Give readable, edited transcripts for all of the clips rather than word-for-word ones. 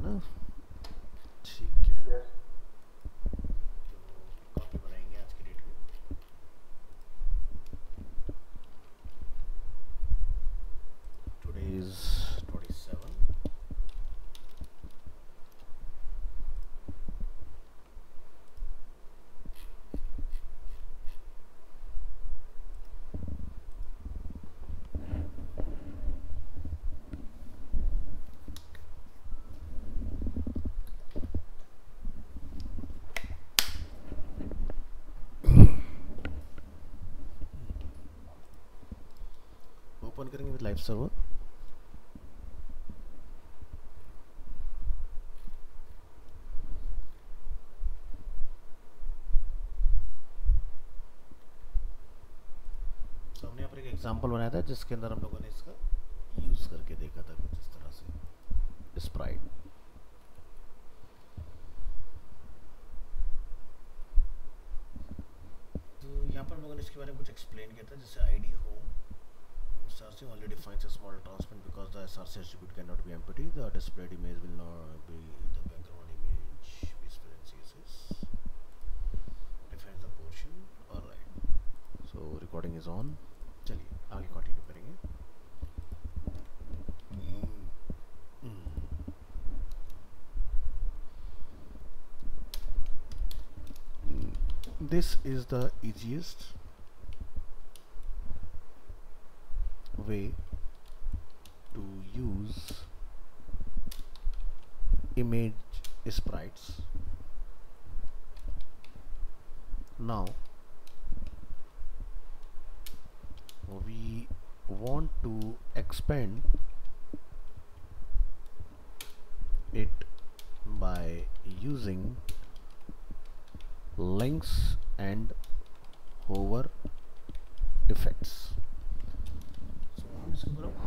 ना? ठीक है। Yes. तो कॉपी बनाएंगे आज की डेट में। Today is 27। ओपन करेंगे विद लाइव सर्वर। तो हमने यहाँ पर एक एग्जांपल बनाया था जिसके अंदर हम लोगों ने इसका यूज करके देखा था कुछ इस तरह से स्प्राइट। तो यहाँ पर हम लोगों ने इसके बारे में कुछ एक्सप्लेन किया था, जैसे ID home SRC only defines a small transparent because the SRC attribute cannot be empty. The displayed image will not be the background image. Whisper and CSS defines the portion. Alright. So recording is on. चलिए आगे continue करेंगे। This is the easiest way to use image sprites. Now we want to expand it by using links and hover effects.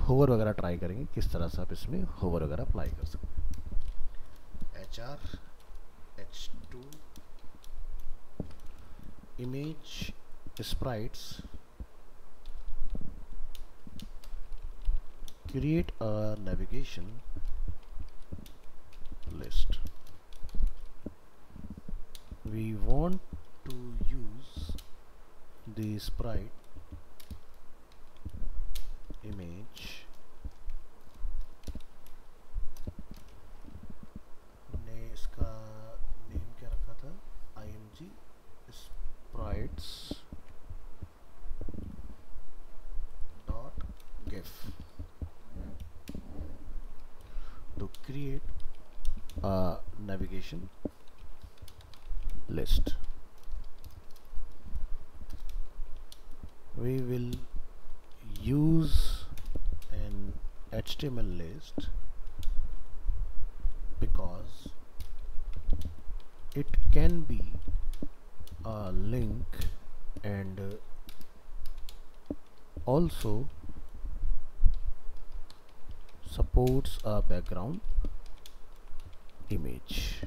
Hover वगैरह try करेंगे किस तरह से आप इसमें होवर वगैरह अप्लाई कर सकते हैं। HR H2 image sprites create a navigation list. We want to use the sprite image ने इसका नेम क्या रखा था, img sprites dot gif to create a navigation list. We will use an HTML list because it can be a link and also supports a background image.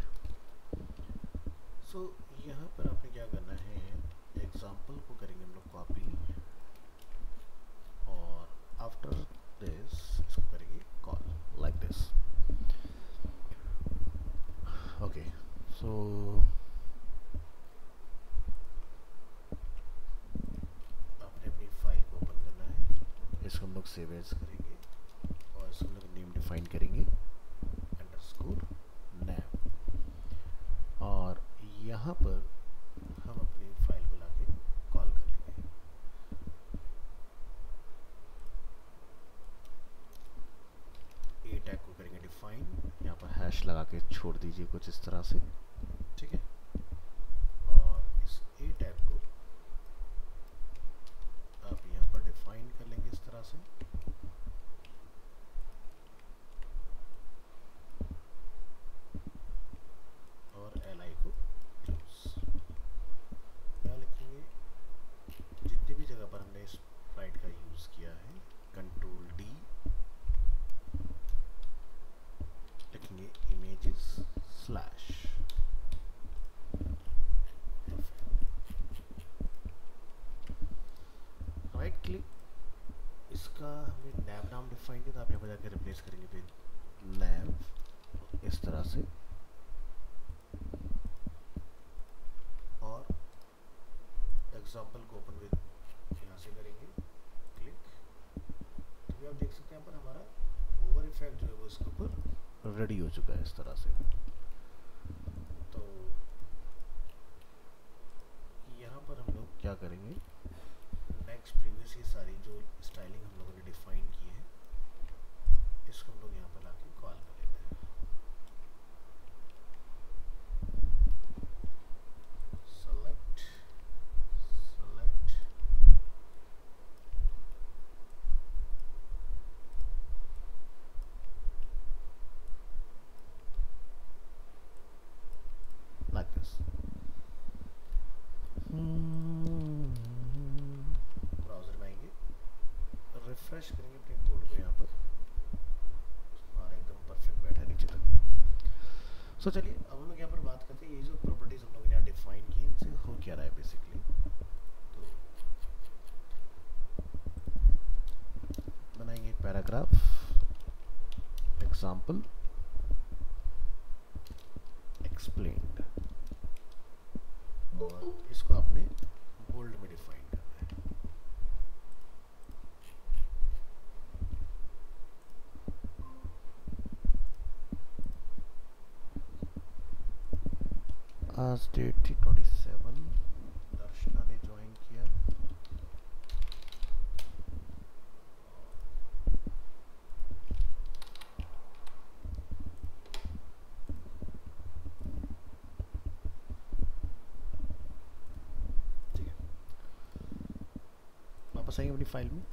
So यहाँ पर आपने क्या करना है, एग्जाम्पल को करेंगे हम लोग कॉपी और आफ्टर दिस इसको करेंगे call like this. Okay so आपने अपनी फाइल को ओपन करना है, इसको हम लोग सेव एज करेंगे और इसको हम लोग नेम डिफाइन करेंगे अंडरस्कोर नैम, और यहाँ पर हम अपनी फाइल को लाके कॉल कर लेंगे। ए टैग को करेंगे डिफाइन, यहाँ पर हैश लगा के छोड़ दीजिए कुछ इस तरह से, ठीक है। और इस ए टैग को आप यहाँ पर डिफाइन कर लेंगे इस तरह से, और li को क्लोज। क्या लिखेंगे, जितनी भी जगह पर हमने स्प्राइट का यूज किया है कंट्रोल D लिखेंगे इमेजेस स्लैश राइट क्लिक, इसका हमने नैव नाम डिफाइन किया था, आप यहाँ पर जाकर रिप्लेस करेंगे विद नैव। इस इस तरह से, और एग्जाम्पल को ओपन विद यहाँ से करेंगे क्लिक, तो आप देख सकते हैं यहाँ पर हमारा ओवर इफेक्ट जो है वो इसके ऊपर रेडी हो चुका है इस तरह से। तो यहाँ पर हम लोग क्या करेंगे, नेक्स्ट प्रीवियस ये सारी जो स्टाइलिंग हम लोगों ने डिफाइन की है इसको हम लोग यहाँ पर लाके कॉल कर लेते हैं। Select like this. ब्राउजर में आएंगे, रिफ्रेश करेंगे अपने कोड को यहाँ पर, और एकदम परफेक्ट बैठा है नीचे तक। सो चलिए अब हम लोग यहाँ पर बात करते हैं ये जो प्रॉपर्टीज हम लोग ने यहाँ डिफाइन की इनसे हो क्या रहा है बेसिकली। तो बनाएंगे एक पैराग्राफ, एग्जाम्पल एक्सप्लेन्ड, और इसको आपने बोल्ड में डिफाइन करना है। आज डेट थी 27, दर्शना ने ज्वाइन किया। ठीक है, वापस आएंगे अपनी फाइल में।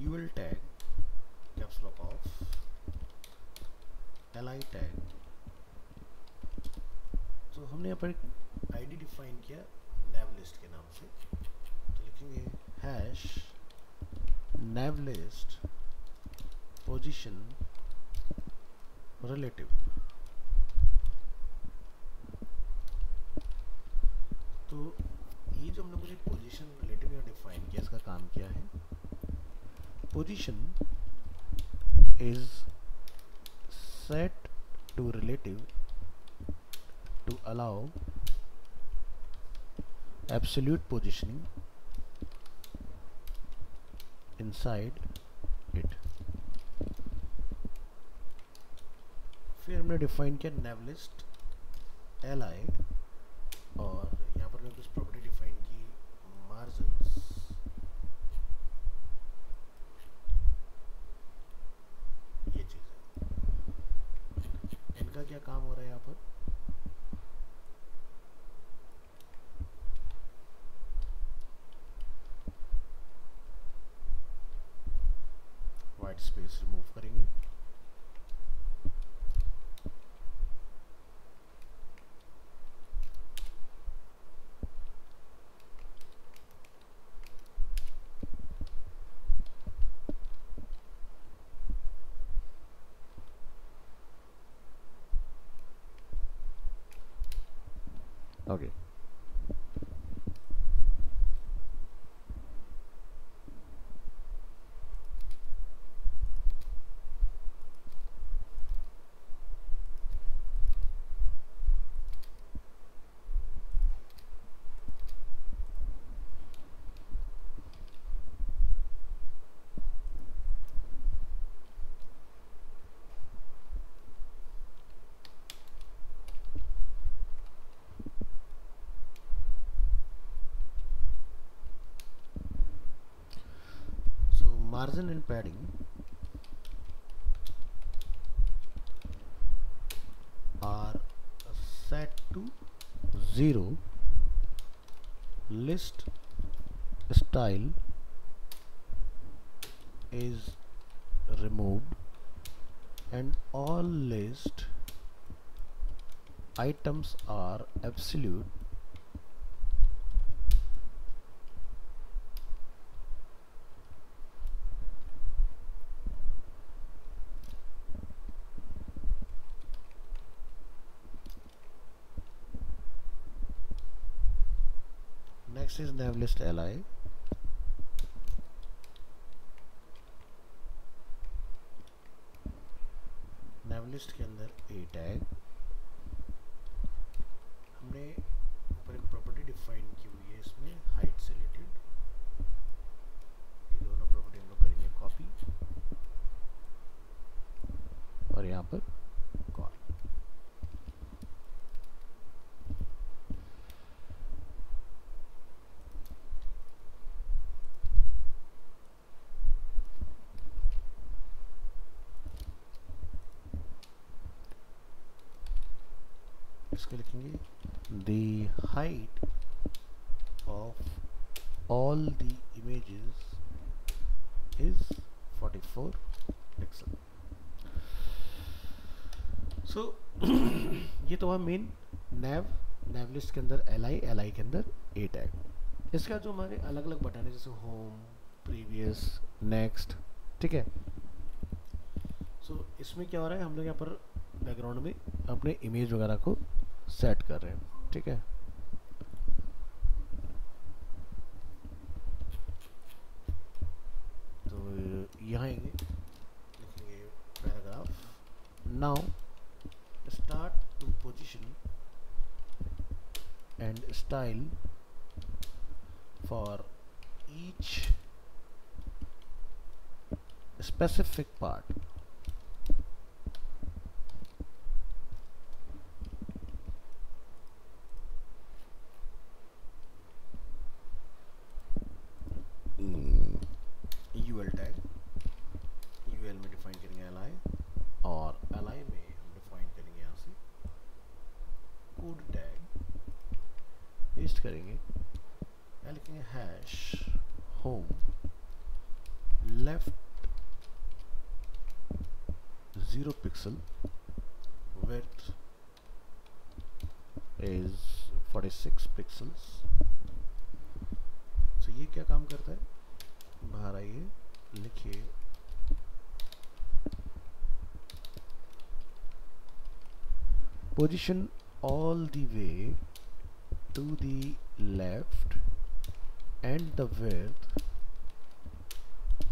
UL tag caps lock of, li tag, तो हमने यहाँ पर एक आईडी डिफाइन किया navlist के नाम से, तो लिखेंगे हैश navlist पोजीशन रिलेटिव। तो ये जो हम लोगों ने पोजीशन रिलेटिव यहाँ डिफाइन किया, इसका काम क्या है, position is set to relative to allow absolute positioning inside it। फिर हमने डिफाइन किया navlist li, और यहाँ पर हमने कुछ प्रॉपर्टी डिफाइन की मार्जिन्स, ये चीज़ है। इनका क्या काम हो रहा है यहाँ पर, वाइट स्पेस रिमूव करेंगे, okay. Margin and padding are set to 0, list style is removed, and all list items are absolute next is navlist li, nav list के अंदर a tag हमने ऊपर एक प्रॉपर्टी डिफाइन की हुई है इसमें हाइट से रिलेटेड। ये दोनों प्रॉपर्टी हम लोग करेंगे कॉपी और यहाँ पर कॉल। इसके लिखेंगे the height of all the images is 44 pixel। so ये तो हुआ मेन nav लिस्ट के अंदर li के अंदर a टैग। इसका जो हमारे अलग अलग बटन है जैसे होम, प्रीवियस, नेक्स्ट, ठीक है। सो इसमें क्या हो रहा है, हम लोग यहाँ पर बैकग्राउंड में अपने इमेज वगैरह को सेट कर रहे हैं, ठीक है। तो यहाँ आएंगे, लिखेंगे paragraph now start to position and style for each specific part. UL tag, UL में डिफाइन करेंगे li और li में हम डिफाइन करेंगे यहाँ से कोड टैग, पेस्ट करेंगे, यहाँ लिखेंगे hash home left 0 pixel width is 46 pixels. तो ये क्या काम करता है, बाहर आइए, लिखिए position all the way to the left and the width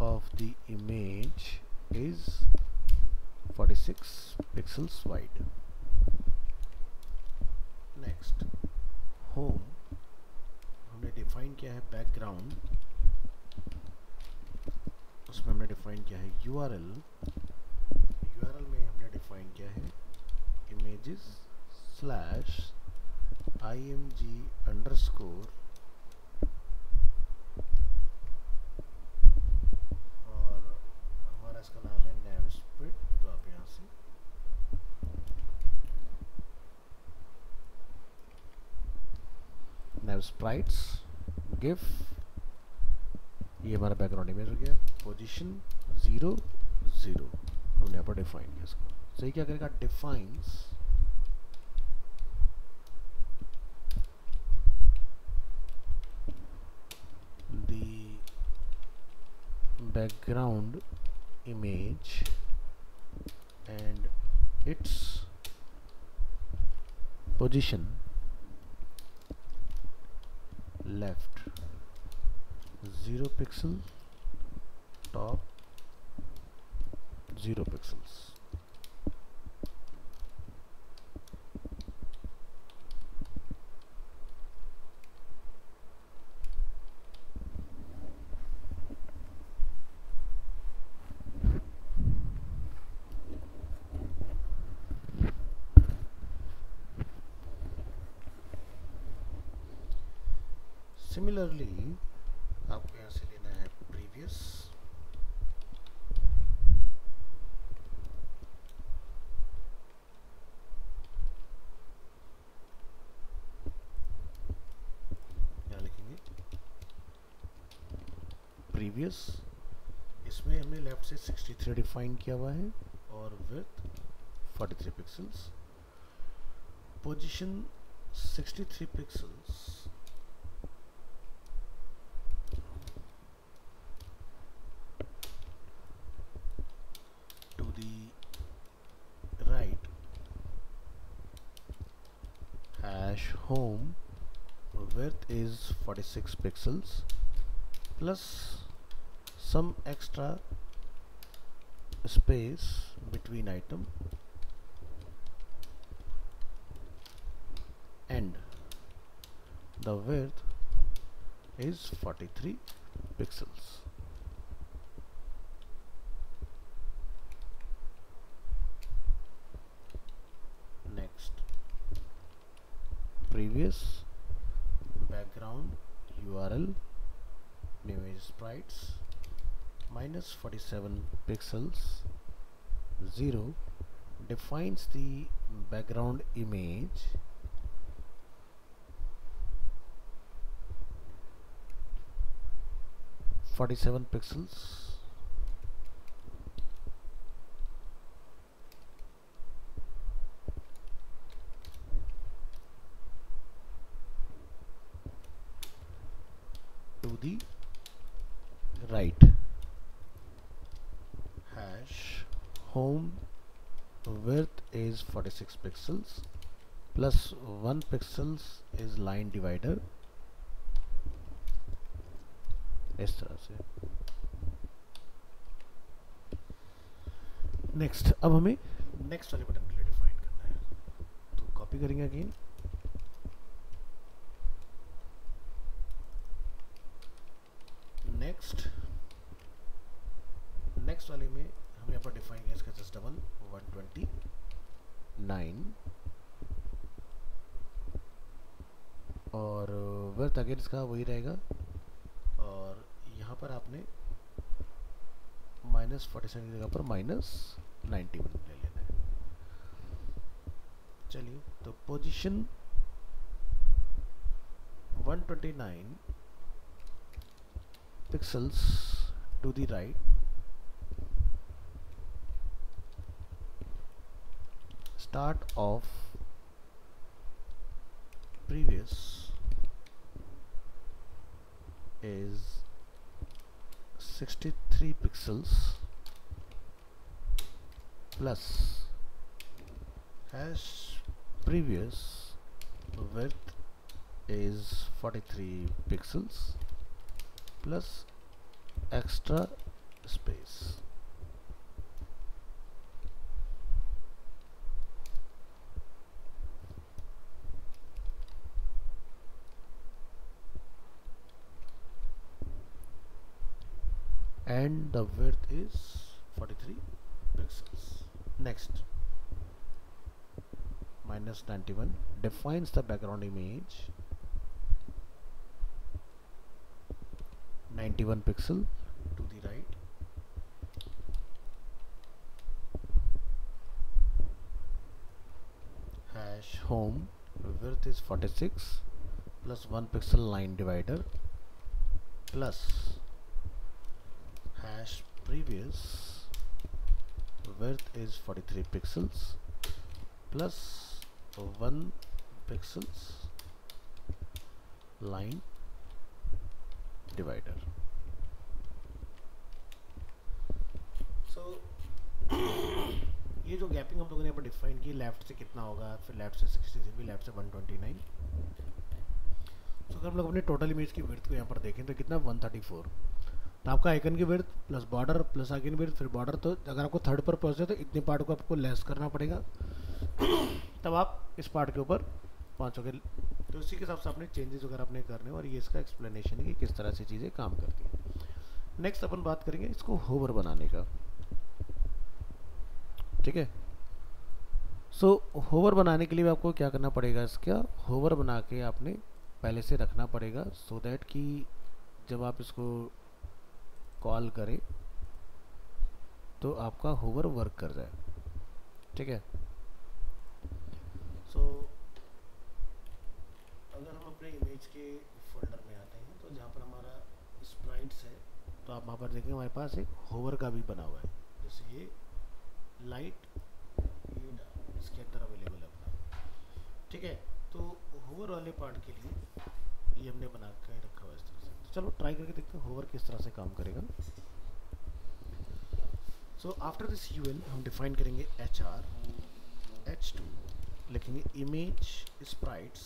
of the image is 46 pixels wide। next home हमने डिफाइन किया है बैकग्राउंड, उसमें हमने डिफाइन किया है URL, URL में हमने डिफाइन किया है images slash img underscore और हमारा इसका नाम है navsprite। तो आप यहाँ से navsprites gif, ये हमारा बैकग्राउंड इमेज हो गया। पोजीशन 0 0 हमने यहाँ पर डिफाइन किया इसको। सही क्या करेगा, defines the background image and its position left 0 pixel, top 0 pixels। Similarly आपको यहाँ से लेना है प्रीवियस, यहाँ लिखेंगे प्रीवियस, इसमें हमने लेफ्ट से 63 डिफाइन किया हुआ है और width 43 pixels. Position 63 pixels right hash home width is 46 pixels plus some extra space between item and the width is 43 pixels. Next, previous background URL image sprites minus 47 pixels 0 defines the background image (47 pixels) to the right. Hash home width is 46 pixels plus 1 pixels is line divider. इस तरह से. Next, अब हमें next वाले button के लिए define करना है, तो कॉपी करेंगे अगेन. नेक्स्ट वाले में हम यहाँ पर डिफाइन किया इसका जस्ट डबल 129 और वर्थ अगेन इसका वही रहेगा. और यहाँ पर आपने -47 की जगह पर -91 ले लेना है. चलिए, तो position 129 pixels to the right. Start of previous is 63 pixels plus hash previous width is 43 pixels plus extra space. And the width is 43 pixels. Next, -91 defines the background image 91 pixel to the right. Hash home width is 46 plus 1 pixel line divider plus hash previous width is 43 pixels plus 1 pixels line divider. So ये जो gapping हम लोगों ने यहाँ पर define की, left से कितना होगा, फिर लेफ्ट से 63, लेफ्ट से 129. तो अगर हम लोग अपने टोटल इमेज की विड्थ को यहाँ पर देखें तो कितना 134. तो आपका आइकन की width plus border plus icon width फिर बॉर्डर, तो अगर आपको थर्ड पर पहुँचे तो इतने पार्ट को आपको लेस करना पड़ेगा तब आप इस पार्ट के ऊपर पहुँचोगे. तो इसी के हिसाब से आपने चेंजेस वगैरह अपने करने, और ये इसका एक्सप्लेनेशन है कि किस तरह से चीज़ें काम करती हैं. नेक्स्ट अपन बात करेंगे इसको होवर बनाने का. ठीक है, सो होवर बनाने के लिए आपको क्या करना पड़ेगा, इसका होवर बना के आपने पहले से रखना पड़ेगा सो दैट कि जब आप इसको कॉल करें तो आपका होवर वर्क कर जाए. ठीक है, सो अगर हम अपने इमेज के फोल्डर में आते हैं तो जहाँ पर हमारा स्प्राइट्स है तो आप वहाँ पर देखेंगे हमारे पास एक होवर का भी बना हुआ है. जैसे ये लाइट ये इसके अंदर अवेलेबल है अपना. ठीक है, तो होवर वाले पार्ट के लिए ये हमने बना के रखा हुआ है इस तरह से. तो चलो ट्राई करके देखते हैं होवर किस तरह से काम करेगा. सो आफ्टर दिस यूएल हम डिफाइन करेंगे HR H2, लिखेंगे image sprites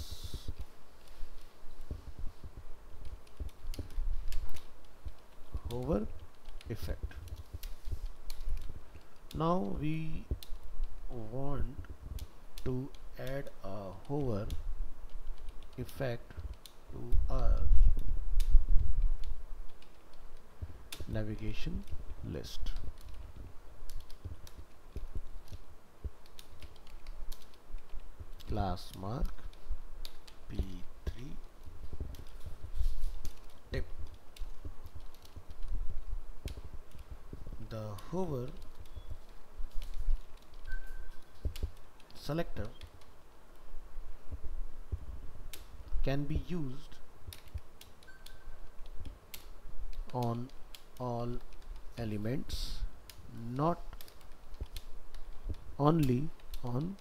hover effect. Now we want to add a hover effect to our navigation list. Class mark p3 tip. The hover selector can be used on all elements, not only on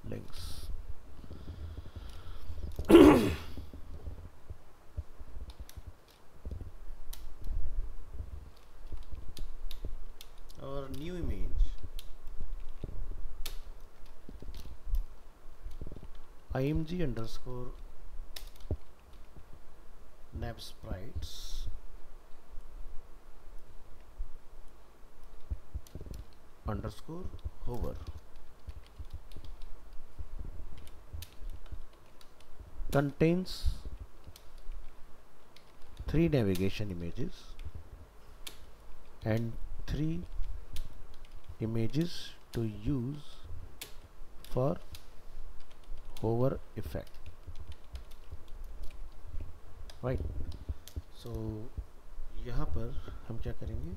links. Our new image, img underscore nav sprites underscore hover, contains 3 navigation images and 3 images to use for hover effect. Right, so यहाँ पर हम क्या करेंगे,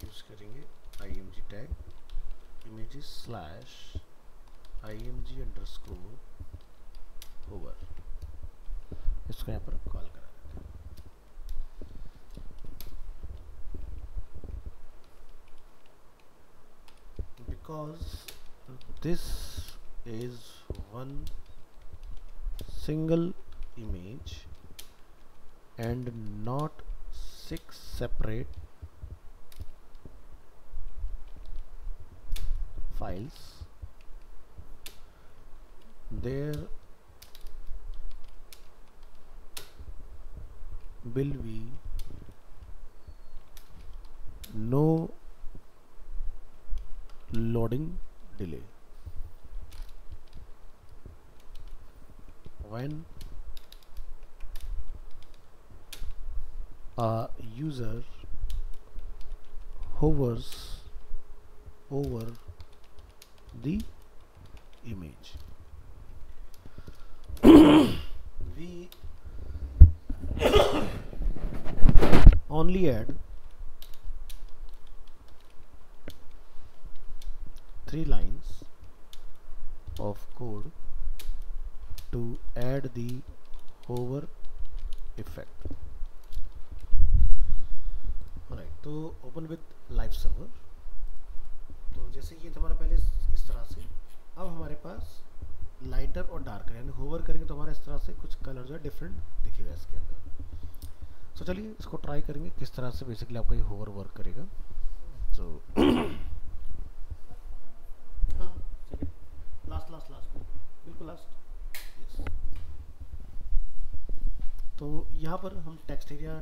use करेंगे img tag images slash img underscore hover. इसको यहाँ पर call करा देते हैं. Because this is one single image and not 6 separate files, there will be no loading delay. When a user hovers over the image, we only add 3 lines of code to add the hover effect. Alright, तो open with live server. तो जैसे ये हमारा पहले इस तरह से, अब हमारे पास लाइटर और डार्कर, यानी होवर करेंगे तो हमारा इस तरह से कुछ कलर जो है डिफरेंट दिखेगा इसके अंदर. तो चलिए इसको ट्राई करेंगे किस तरह से बेसिकली आपका ये होवर वर्क करेगा. तो लास्ट बिल्कुल लास्ट. यस, तो यहाँ पर हम टेक्स्ट एरिया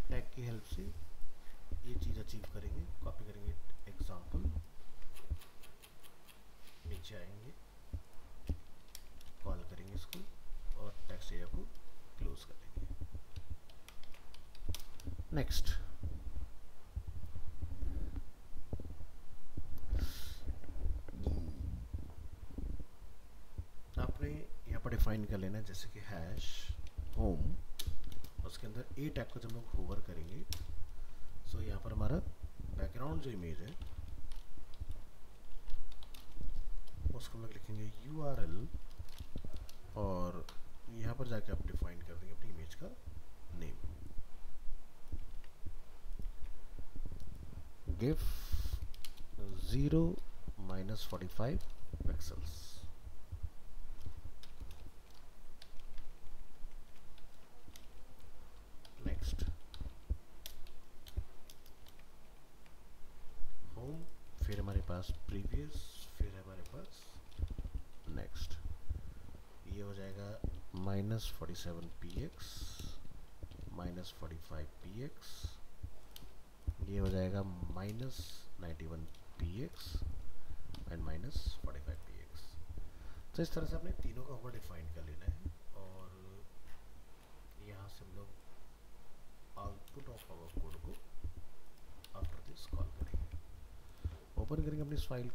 टैग की हेल्प से ये चीज़ अचीव करेंगे. कॉपी करेंगे एग्जाम्पल, नीचे आएंगे, कॉल करेंगे इसको और टेक्स्ट एरिया को क्लोज कर देंगे. नेक्स्ट, आपने यहाँ पर डिफाइन कर लेना है जैसे कि हैश होम, उसके अंदर ए टैग को जब हम लोग होवर करेंगे सो यहाँ पर हमारा बैकग्राउंड जो इमेज है उसको हम लोग लिखेंगे URL और यहाँ पर जाके आप डिफाइन कर देंगे अपनी इमेज का name. Give 0-45 pixels. Next, home, फिर हमारे पास प्रीवियस, फिर हमारे पास नेक्स्ट. ये हो जाएगा -47 px, -45 px, ये हो जाएगा -91 px एंड -45 px. तो इस तरह से आपने तीनों का होवर डिफाइन कर लेना है और से हम लोग आउटपुट ऑफ आवर कोड को आफ्टर दिस कॉल करेंगे। ओपन करेंगे अपनी इस फाइल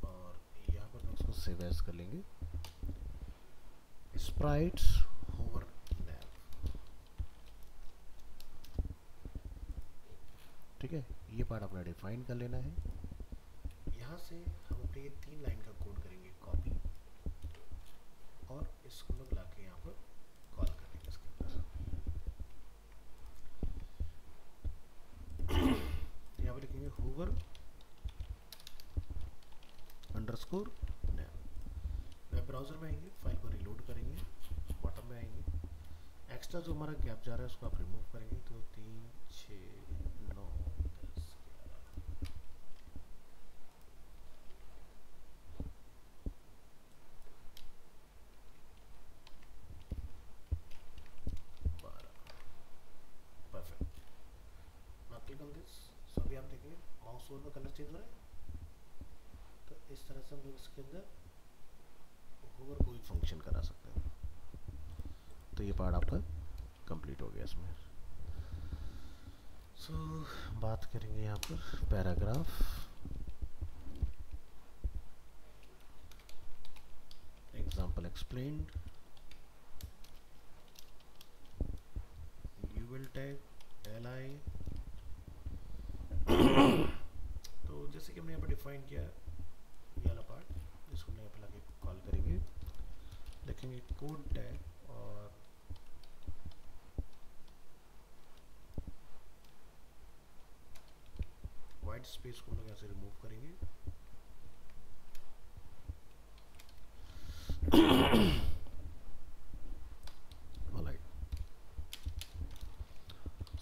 और यहाँ पर हम उसको सेव एज कर लेंगे, स्प्राइट्स होवर नैव। ठीक है, ये पार्ट अपना डिफाइन कर लेना है। यहाँ से हम अपने ये 3 लाइन का कोड करेंगे कॉपी और इसको लोग लाके यहाँ पर कॉल करेंगे इसके अंदर। यहाँ पर लिखेंगे होवर अंडरस्कोर नैव। वेब ब्राउज़र में आएंगे, फाइल को रिलोड करेंगे, बॉटम में आएंगे, एक्स्ट्रा जो हमारा गैप जा रहा है उसको आप रिमूव करेंगे। तो 3 6 9 10 11 12। Perfect. Now click on this. So अभी आप देखेंगे माउस ओवर में कलर चेंज हो रहा है। तो इस तरह से हम लोग इसके अंदर होवर कोई फंक्शन करा सकते हैं। तो ये पार्ट आपका कंप्लीट हो गया इसमें। सो बात करेंगे यहाँ पर paragraph. Example explained, you will tag li। तो जैसे कि हमने यहाँ पर डिफाइन किया ये वाला पार्ट, इसको हम यहाँ पर लाके कॉल करेंगे, देखेंगे कोड टैग और वाइट स्पेस को हम लोग यहाँ से रिमूव करेंगे।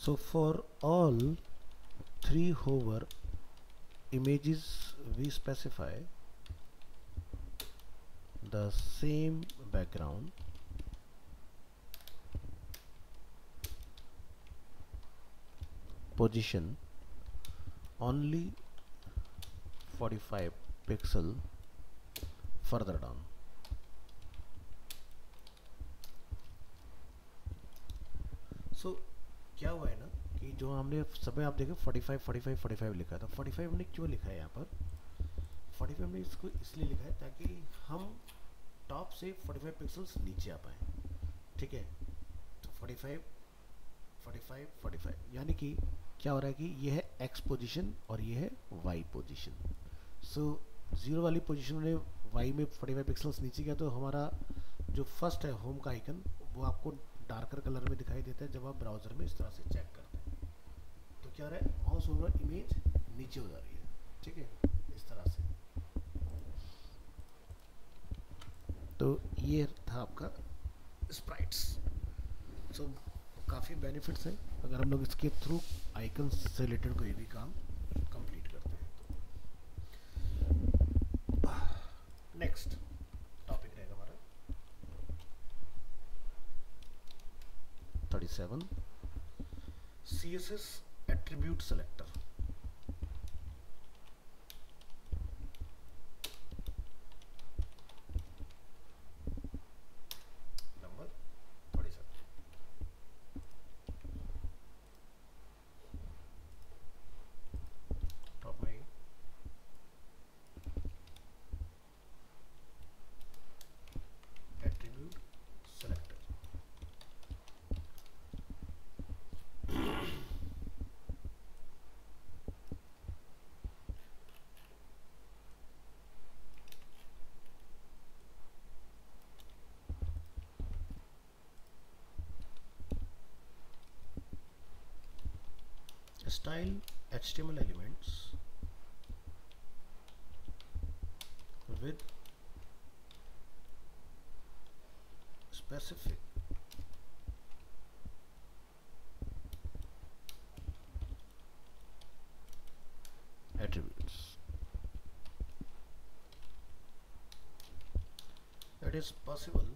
So for all 3 hover images we specify the same background, position only 45 pixel further down। So क्या हुआ है ना कि जो हमने समय आप देखें 45 45 45 लिखा था। 45 हमने क्यों लिखा है यहाँ पर? 45 हमने इसको इसलिए लिखा है ताकि हम टॉप से 45 पिक्सल्स नीचे आ पाए। ठीक है, तो 45 45 45 यानी कि क्या हो रहा है कि ये है एक्स पोजीशन और ये है वाई पोजीशन। सो 0 वाली पोजीशन में वाई में 45 पिक्सल्स नीचे गया, तो हमारा जो फर्स्ट है होम का आइकन वो आपको डार्कर कलर में दिखाई देता है जब आप ब्राउज़र में इस तरह से चेक करते हैं। तो क्या हो रहा है, माउस ओवर इमेज नीचे हो जा रही है। ठीक है, इस तरह से। तो ये था आपका स्प्राइट्स। सो काफ़ी बेनिफिट्स हैं अगर हम लोग इसके थ्रू आइकन्स से रिलेटेड कोई भी काम कंप्लीट करते हैं। तो नेक्स्ट टॉपिक रहेगा हमारा 37 CSS attribute selector. Number 37 top में attribute selector. Style HTML elements with specific attributes. It is possible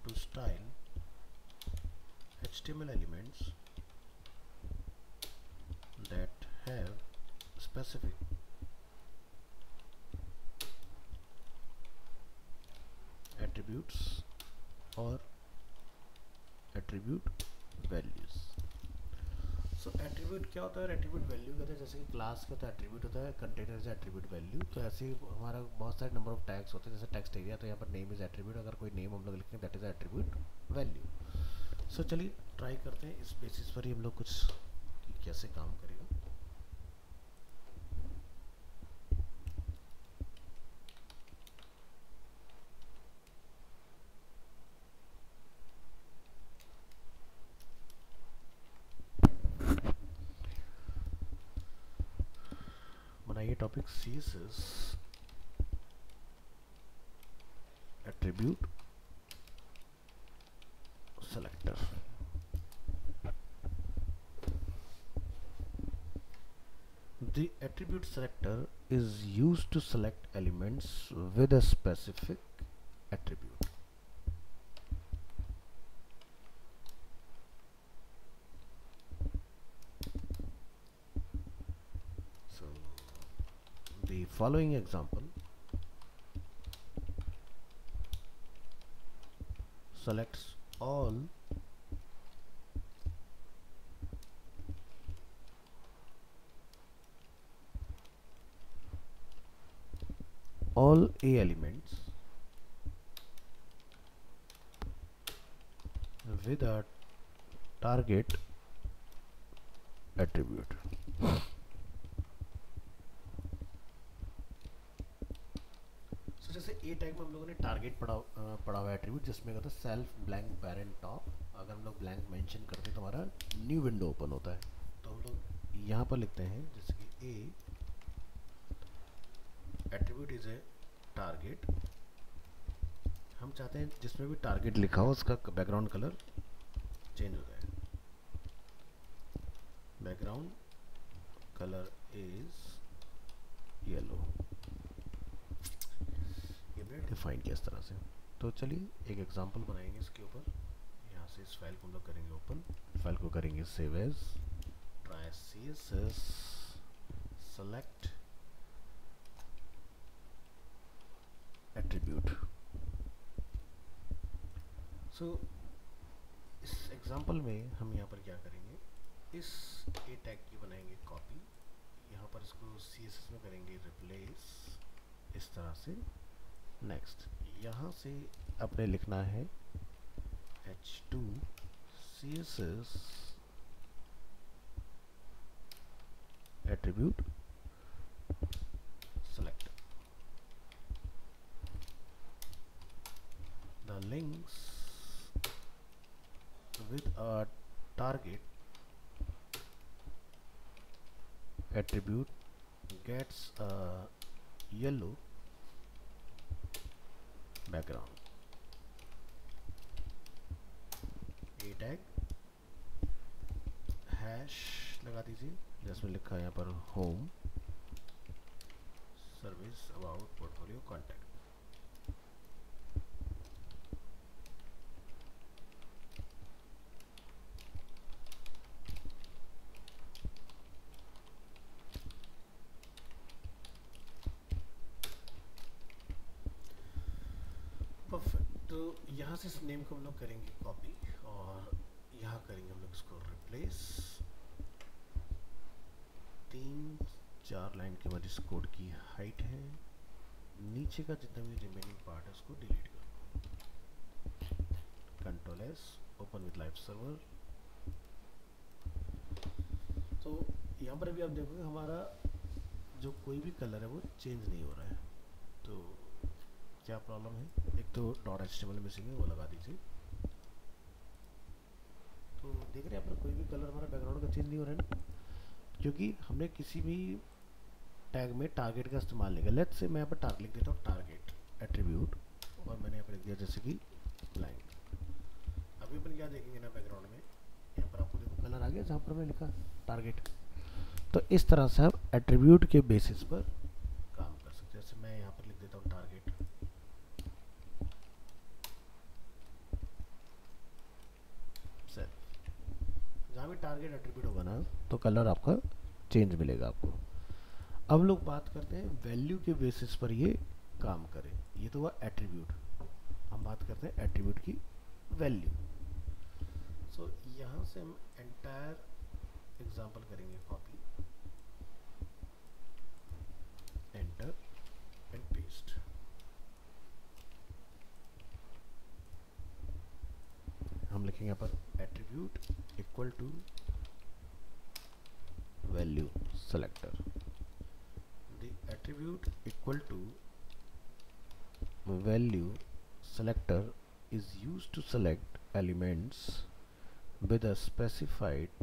to style HTML elements that have specific attributes और एट्रीब्यूट वैल्यूज। सो एट्रीब्यूट क्या होता है और एट्रीब्यूट वैल्यू कहते हैं, जैसे कि क्लास का तो एट्रीब्यूट होता है, कंटेनर से एट्रीब्यूट वैल्यू। तो ऐसे ही हमारा बहुत सारे नंबर ऑफ टैग्स होते हैं, जैसे टेक्स्ट एरिया, तो यहाँ पर नेम इज एट्रीब्यूट, अगर कोई नेम हम लोग लिखें दैट इज एट्रीब्यूट वैल्यू। सो चलिए ट्राई करते हैं, इस बेसिस पर ही हम लोग कुछ कैसे काम करेगा। बनाइए topic CSS attribute selector। The attribute selector is used to select elements with a specific attribute. So the following example selects all A elements with a target attribute। जैसे ए टैग में हम लोगों ने टारगेट पढ़ा हुआ एट्रीब्यूट, जिसमें कहता है सेल्फ ब्लैंक पेरेंट टॉप। अगर हम लोग ब्लैंक मेंशन करते हैं तो हमारा न्यू विंडो ओपन होता है। तो हम लोग यहाँ पर लिखते हैं जैसे कि ए एट्रीब्यूट इज ए टारगेट। हम चाहते हैं जिसमें भी टारगेट लिखा हो उसका बैकग्राउंड कलर चेंज हो जाए। Background colour is yellow. ये मैंने डिफाइन किया इस तरह से। तो चलिए एक एग्जांपल बनाएंगे इसके ऊपर। यहाँ से इस फाइल को हम लोग करेंगे ओपन, फाइल को करेंगे save as, try CSS select attribute. So इस एग्जांपल में हम यहाँ पर क्या करेंगे, इस ए टैग की बनाएंगे कॉपी, यहाँ पर इसको CSS में करेंगे रिप्लेस इस तरह से। नेक्स्ट यहाँ से अपने लिखना है H2 CSS attribute select. The links with a target attribute gets a yellow background। A tag hash लगा दीजिए, जिसमें लिखा है यहाँ पर home service about portfolio contact. Perfect. तो यहाँ से इस नेम को हम लोग करेंगे कॉपी और यहाँ करेंगे हम लोग इसको रिप्लेस। 3-4 लाइन के बाद इस कोड की हाइट है, नीचे का जितना भी रिमेनिंग पार्ट है उसको डिलीट कर दो। Ctrl+S open with live server. तो यहाँ पर भी आप देखोगे हमारा जो कोई भी कलर है वो चेंज नहीं हो रहा है। तो क्या प्रॉब्लम है, एक तो .html मिसिंग है, वो लगा दीजिए। तो देख रहे हैं यहाँ पर कोई भी कलर हमारा बैकग्राउंड का चेंज नहीं हो रहा है ना, क्योंकि हमने किसी भी टैग में टारगेट का इस्तेमाल नहीं किया। लेट्स से मैं यहाँ पर टारगेट लिख देता हूँ टारगेट एट्रीब्यूट, और मैंने यहाँ पर लिख दिया जैसे कि ब्लैंक। अभी अपन क्या देखेंगे ना बैकग्राउंड में, यहाँ पर आपको देखो कलर आ गया जहाँ पर मैं लिखा टारगेट। तो इस तरह से आप एट्रीब्यूट के बेसिस पर काम कर सकते हैं। जैसे मैं यहाँ पर लिख देता हूँ टारगेट जहाँ भी टारगेट एट्रीब्यूट होगा ना तो कलर आपका चेंज मिलेगा आपको। अब लोग बात करते हैं वैल्यू के बेसिस पर ये काम करे। ये तो हुआ एट्रीब्यूट। हम बात करते हैं एट्रीब्यूट की वैल्यू। सो यहाँ से हम एंटायर एग्जाम्पल करेंगे कॉपी, एंटर एंड पेस्ट। हम लिखेंगे यहाँ पर attribute equal to value selector. The attribute equal to value selector is used to select elements with a specified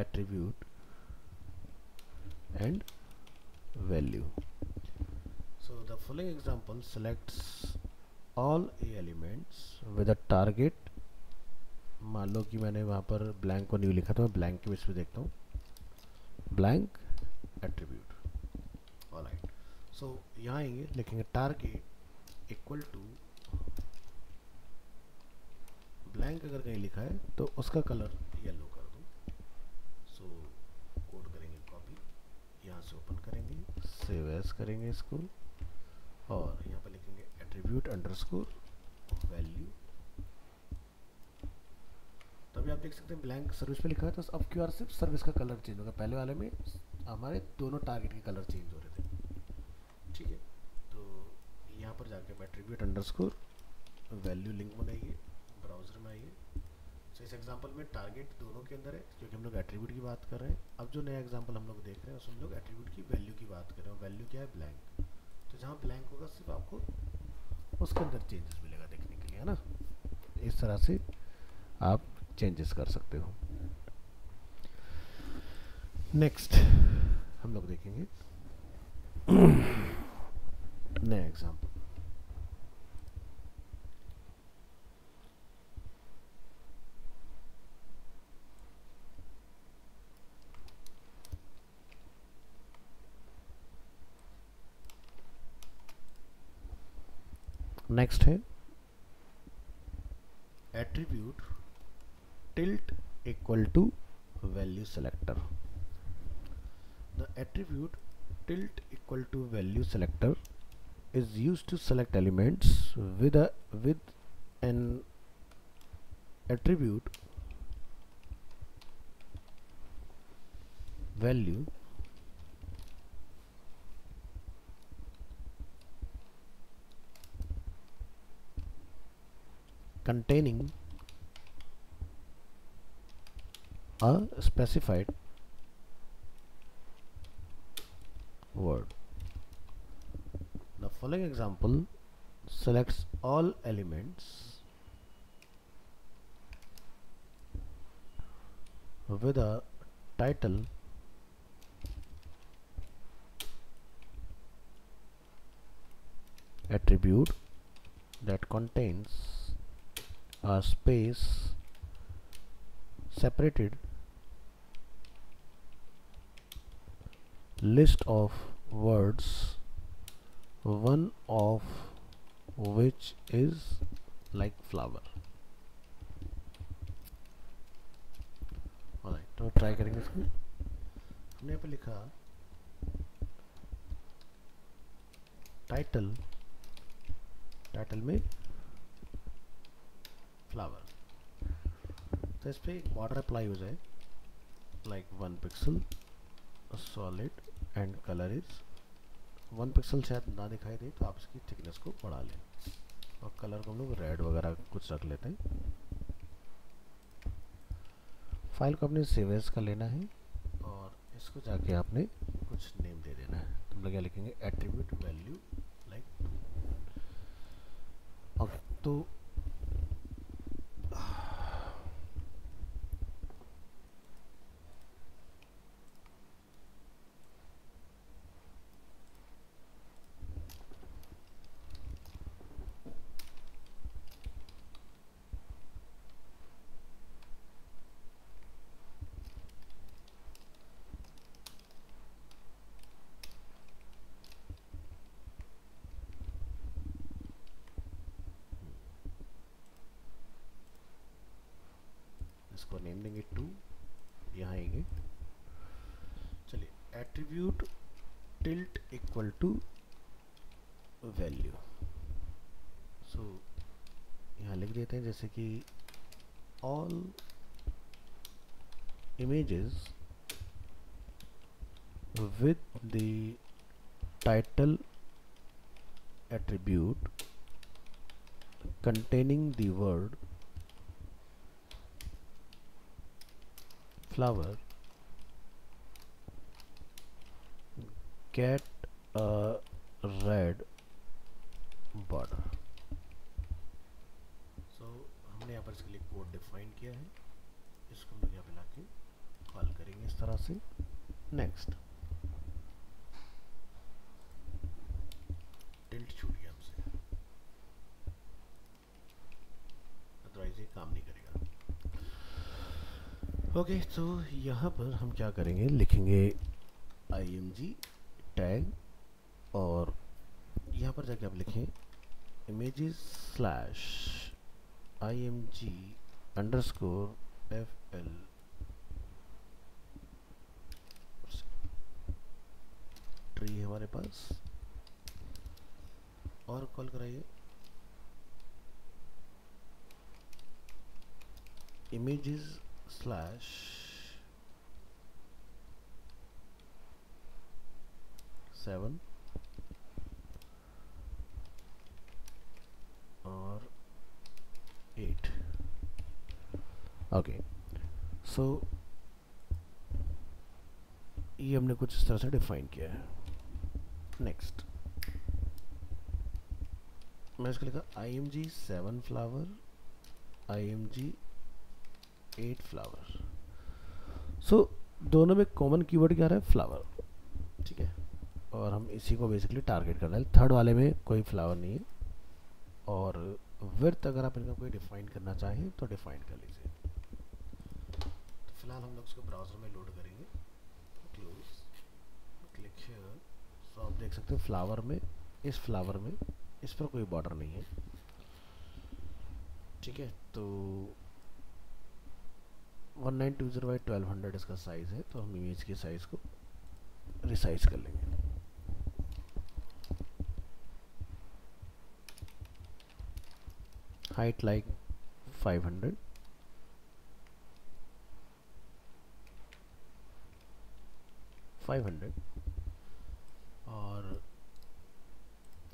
attribute and value. So the following example selects all A elements with a target. मान लो कि मैंने वहाँ पर blank को new लिखा, तो मैं blank के बेस पे देखता हूँ, blank attribute। ऑलराइट, सो यहाँ आएंगे, लिखेंगे टारगेट इक्वल टू ब्लैंक। अगर कहीं लिखा है तो उसका कलर येलो कर दूँ। सो कोड करेंगे कॉपी, यहाँ से ओपन करेंगे, सेव एज करेंगे इसको, और यहाँ पर लिखेंगे एट्रीब्यूट अंडरस्कोर वैल्यू। तभी आप देख सकते हैं ब्लैंक सर्विस पे लिखा है, तो अब क्यों सिर्फ सर्विस का कलर चेंज होगा। पहले वाले में हमारे दोनों टारगेट के कलर चेंज हो रहे थे। ठीक है, तो यहाँ पर जाके हम एट्रीब्यूट अंडरस्कोर वैल्यू लिंक बनाइए, ब्राउजर में आइए। तो इस एग्जांपल में टारगेट दोनों के अंदर है, क्योंकि हम लोग एट्रीब्यूट की बात कर रहे हैं। अब जो नया एग्जांपल हम लोग देख रहे हैं उसमें हम लोग एट्रीब्यूट की वैल्यू की बात कर रहे हैं। वैल्यू क्या है? ब्लैंक। तो जहाँ ब्लैंक होगा सिर्फ आपको उसके अंदर चेंजेस मिलेगा देखने के लिए, है ना। इस तरह से आप चेंजेस कर सकते हो। नेक्स्ट हम लोग देखेंगे नया एग्जांपल। नेक्स्ट है attribute tilde equal to value selector. The attribute tilt equal to value selector is used to select elements with an attribute value containing a specified word. The following example selects all elements with a title attribute that contains a space separated list of words, one of which is like flower. Alright, तो try करेंगे इसको। हमने यहाँ पे लिखा title, title में flower. तो इस पर एक बॉर्डर अप्लाई हो जाए, like 1 pixel solid and colour is 1 pixel. शायद ना दिखाई दे तो आप इसकी थिकनेस को बढ़ा लें, और कलर को हम लोग रेड वगैरह कुछ रख लेते हैं। फाइल को अपने सेव एज का लेना है, और इसको जाके आपने कुछ नेम दे देना है। तो हम लोग क्या लिखेंगे? Attribute value like. ओके, तो इसको नेम देंगे 2, यहाँ आएंगे। चलिए, attribute tilde equal to value. So यहाँ लिख देते हैं जैसे कि all images with the title attribute containing the word flower get a red border. So हमने यहाँ पर इसके लिए कोड डिफाइन किया है, इसको हम लोग यहाँ पे लाके कॉल करेंगे इस तरह से. नेक्स्ट टिल्ट छूट गया हमसे, अदरवाइज ये काम नहीं करेगा. ओके, तो यहाँ पर हम क्या करेंगे, लिखेंगे img टैग और यहाँ पर जाके आप लिखें images slash img underscore fl tree है हमारे पास, और कॉल कराइए images स्लैश सेवन और 8. ओके, सो ये हमने कुछ इस तरह से डिफाइन किया है. नेक्स्ट मैं इसको लिखा img 7 फ्लावर, img 8 फ्लावर. सो दोनों में कॉमन कीवर्ड क्या रहा है, फ्लावर. ठीक है, और हम इसी को बेसिकली टारगेट कर रहे हैं. थर्ड वाले में कोई फ्लावर नहीं है. और विड्थ अगर आप इनका कोई डिफाइन करना चाहें तो डिफाइन कर लीजिए. तो फिलहाल हम लोग इसको ब्राउज़र में लोड करेंगे. Close, click here. सो आप देख सकते हो फ्लावर में, इस फ्लावर में इस पर कोई बॉर्डर नहीं है. ठीक है, तो 1920 by 1200 इसका साइज़ है, तो हम इमेज के साइज़ को रिसाइज कर लेंगे. हाइट लाइक 500, और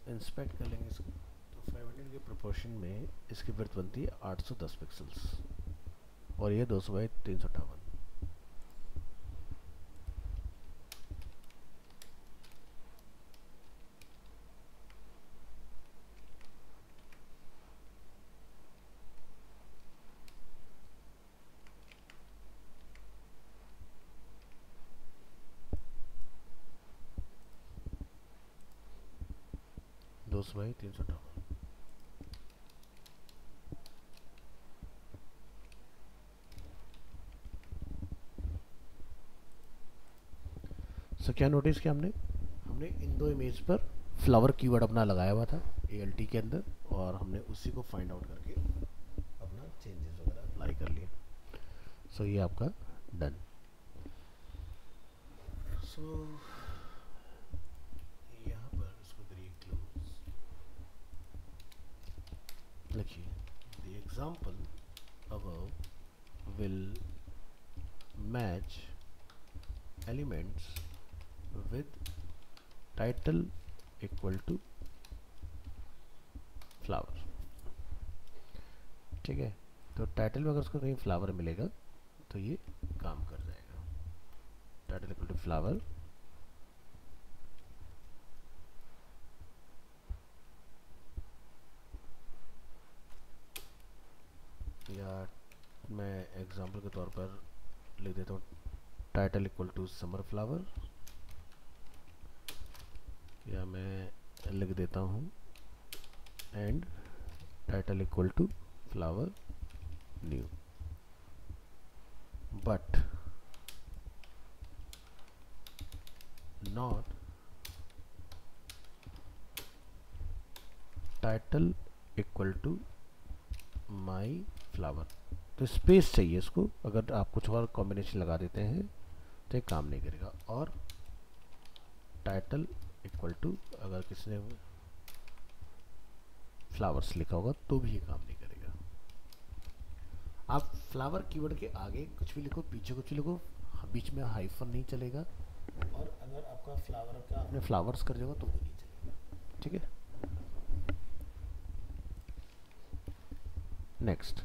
इंस्पेक्ट कर लेंगे इसको. तो 500 के प्रोपोर्शन में इसकी विड्थ बनती है 810 पिक्सल्स, और ये 200 बाई 358. बाई 358. सो क्या नोटिस किया हमने इन दो इमेज पर फ्लावर कीवर्ड अपना लगाया हुआ था ALT के अंदर, और हमने उसी को फाइंड आउट करके अपना चेंजेस वगैरह अप्लाई कर लिए. सो ये आपका डन. सो यहाँ पर इसको करिए क्लोज. लिखिए the example above will match elements with title equal to flower. ठीक है, तो टाइटल में अगर उसको कहीं फ्लावर मिलेगा तो ये काम कर जाएगा. टाइटल इक्वल टू फ्लावर, या मैं एग्जांपल के तौर पर लिख देता हूँ title equal to summer flower, या मैं लिख देता हूँ and title equal to flower new. But not title equal to my flower. तो स्पेस चाहिए इसको, अगर आप कुछ और कॉम्बिनेशन लगा देते हैं तो ये काम नहीं करेगा. और टाइटल इक्वल टू, अगर किसी ने फ्लावर्स लिखा होगा तो भी ये काम नहीं करेगा। आप फ्लावर कीवर्ड के आगे कुछ भी लिखो, पीछे कुछ भी लिखो, बीच में हाइफन नहीं चलेगा। और अगर आपका फ्लावर का आपने फ्लावर्स कर दिया तो वो नहीं चलेगा। ठीक है, नेक्स्ट।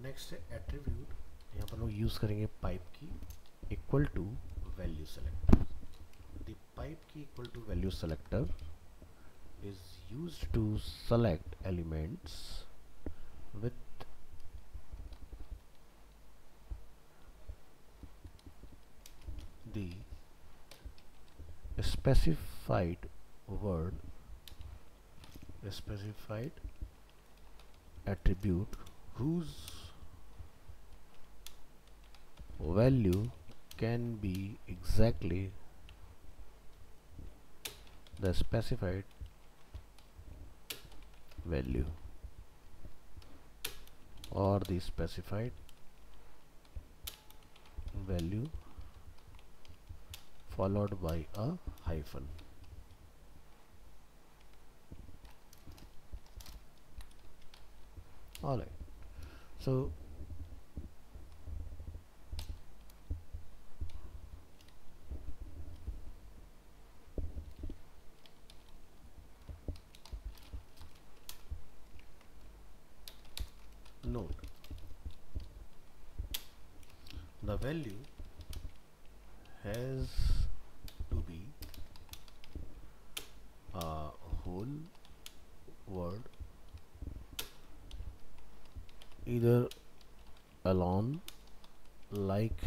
नेक्स्ट है एट्रीब्यूट। यहाँ पर लोग यूज़ करेंगे पाइप की equal to value selector. The pipe की equal to value selector is used to select elements with the specified word, specified attribute whose value can be exactly the specified value or the specified value followed by a hyphen. All right, so note the value has to be a whole word, either alone like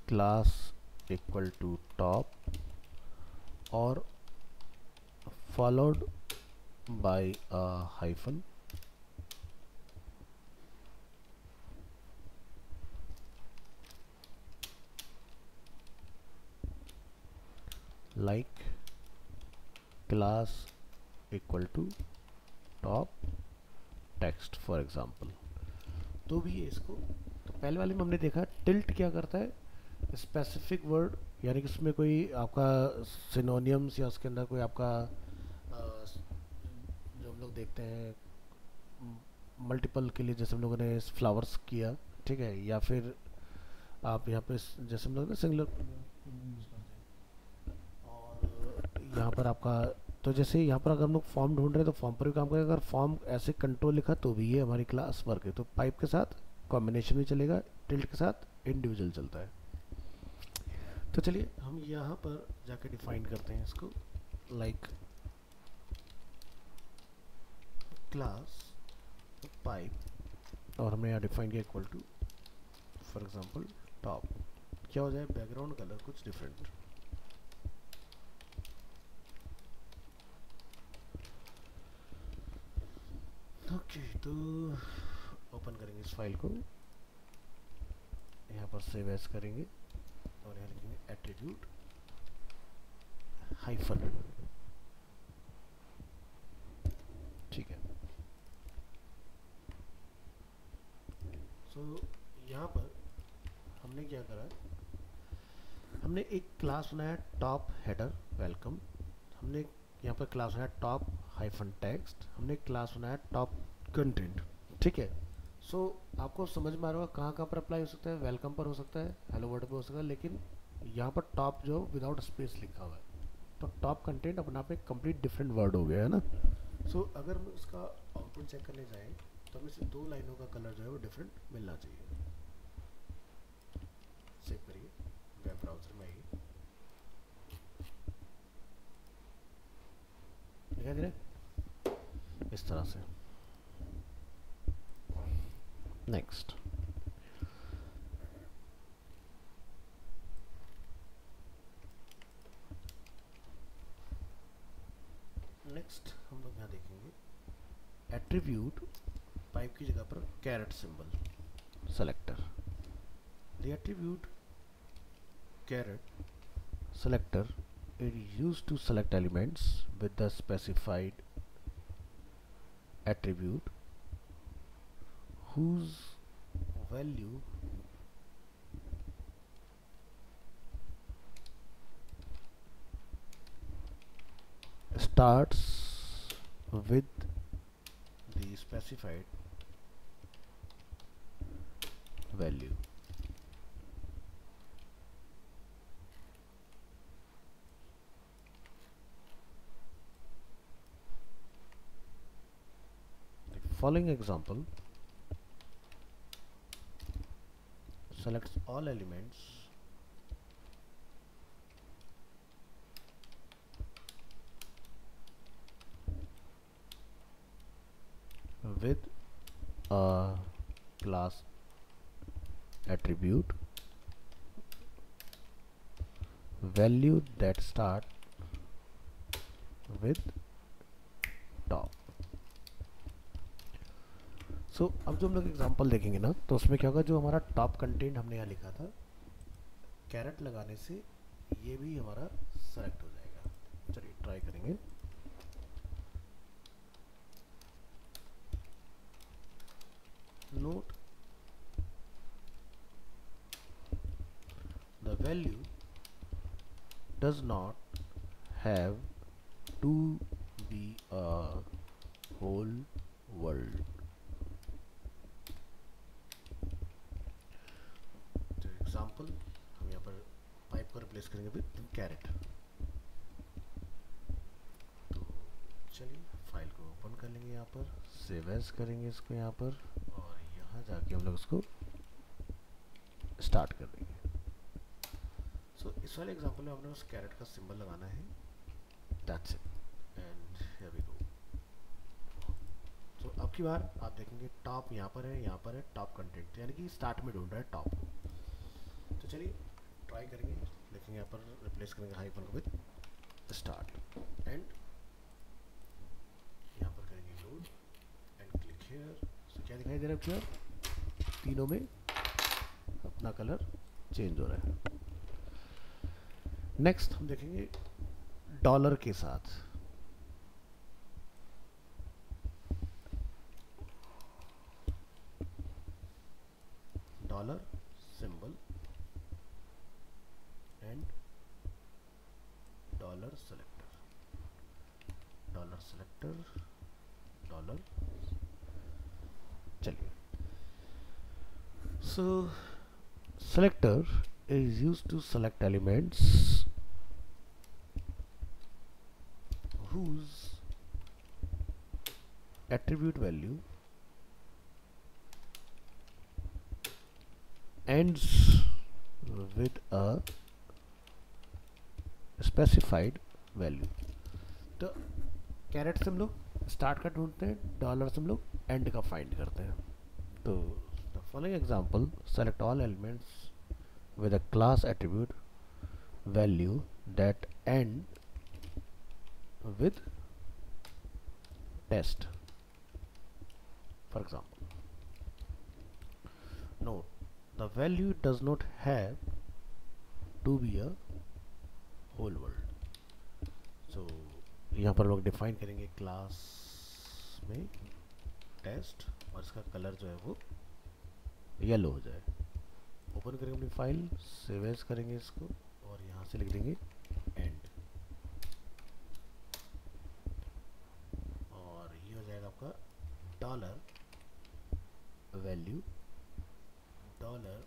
class equal to top or followed by a hyphen, like class equal to top text for example। तो भी है इसको। तो पहले वाले में हमने देखा टिल्ट क्या करता है, स्पेसिफिक वर्ड, यानी कि उसमें कोई आपका सिनोनियम्स या उसके अंदर कोई आपका जो हम लोग देखते हैं मल्टीपल के लिए, जैसे हम लोगों ने फ्लावर्स किया, ठीक है, या फिर आप यहाँ पे जैसे हम लोग ना सिंगुलर यूज़ करते हैं। और यहाँ पर आपका तो जैसे यहाँ पर अगर हम लोग फॉर्म ढूंढ रहे हैं तो फॉर्म पर भी काम करेगा। अगर फॉर्म ऐसे कंट्रोल लिखा तो भी ये हमारी क्लास वर्क है। तो पाइप के साथ कॉम्बिनेशन भी चलेगा, टिल्ट के साथ इंडिविजुअल चलता है। तो चलिए हम यहाँ पर जाके डिफाइन करते हैं इसको, लाइक क्लास पाइप, और हमने यहाँ डिफाइन किया equal to for example top. क्या हो जाए, बैकग्राउंड कलर कुछ डिफरेंट। ओके, तो ओपन करेंगे इस फाइल को, यहाँ पर सेव एज करेंगे और यहाँ लिखेंगे एट्रीब्यूट हाइफन। ठीक है, सो यहाँ पर हमने क्या करा, हमने एक क्लास बनाया टॉप हेडर वेलकम, हमने यहाँ पर क्लास बनाया टॉप हाइफन टेक्स्ट, हमने क्लास बनाया टॉप कंटेंट। ठीक है, सो आपको समझ में आ रहा होगा कहाँ कहाँ पर अप्लाई हो सकता है, वेलकम पर हो सकता है, हेलो वर्ल्ड पर हो सकता है, लेकिन यहाँ पर टॉप जो विदाउट स्पेस लिखा हुआ है, तो टॉप कंटेंट अपने आप में कंप्लीट डिफरेंट वर्ड हो गया है ना। सो अगर हम इसका आउटपुट चेक करने जाएँ तो हमें से दो लाइनों का कलर जो है वो डिफरेंट मिलना चाहिए। सेव करिए वेब ब्राउजर में ही, दिखाई दे रहा इस तरह से। नेक्स्ट, हम लोग यहाँ देखेंगे एट्रीब्यूट पाइप की जगह पर caret symbol selector. The attribute caret selector is used to select elements with the specified attribute whose value starts with the specified value. The following example selects all elements with a class attribute value that start with top. सो अब जो हम लोग example देखेंगे ना, तो उसमें क्या होगा, जो हमारा टॉप कंटेंट हमने यहाँ लिखा था कैरेट लगाने से ये भी हमारा सेलेक्ट हो जाएगा. चलिए ट्राई करेंगे. Note the value does not have to be a whole world. तो एग्जाम्पल हम यहाँ पर पाइप को रिप्लेस करेंगे विद कैरेट. तो चलिए फाइल को ओपन कर लेंगे, यहाँ पर सेव एज करेंगे इसको यहाँ पर, और यहाँ जाके हम लोग इसको स्टार्ट कर देंगे. तो इस वाले एग्जांपल में आपने उस कैरेट का सिंबल लगाना है. That's it and here we go. तो अब की बार आप देखेंगे टॉप यहाँ पर है, यहाँ पर है टॉप कंटेंट, यानी कि स्टार्ट में ढूंढ रहा है टॉप. तो चलिए ट्राई करेंगे, देखेंगे यहाँ पर रिप्लेस करेंगे हाइफन को विद स्टार्ट एंड यहाँ पर करेंगे लोड एंड क्लिक हियर. सो क्या दिखाई दे रहा है क्लियर, तीनों में अपना कलर चेंज हो रहा है. नेक्स्ट हम देखेंगे डॉलर के साथ. Dollar symbol and dollar selector. Dollar selector dollar. चलिए, सो selector is used to select elements whose attribute value ends with a specified value. तो कैरेट से हम लोग स्टार्ट का ढूंढते हैं, डॉलर से हम लोग एंड का फाइंड करते हैं. तो the following example select all elements with a class attribute value that end with test. For example, note the value does not have to be a whole world. So यहाँ पर लोग define करेंगे class में test, और इसका colour जो है वो येलो हो जाए. ओपन करेंगे अपनी फाइल, सेव एज करेंगे इसको, और यहाँ से लिख देंगे एंड, और ये हो जाएगा आपका dollar value. Dollar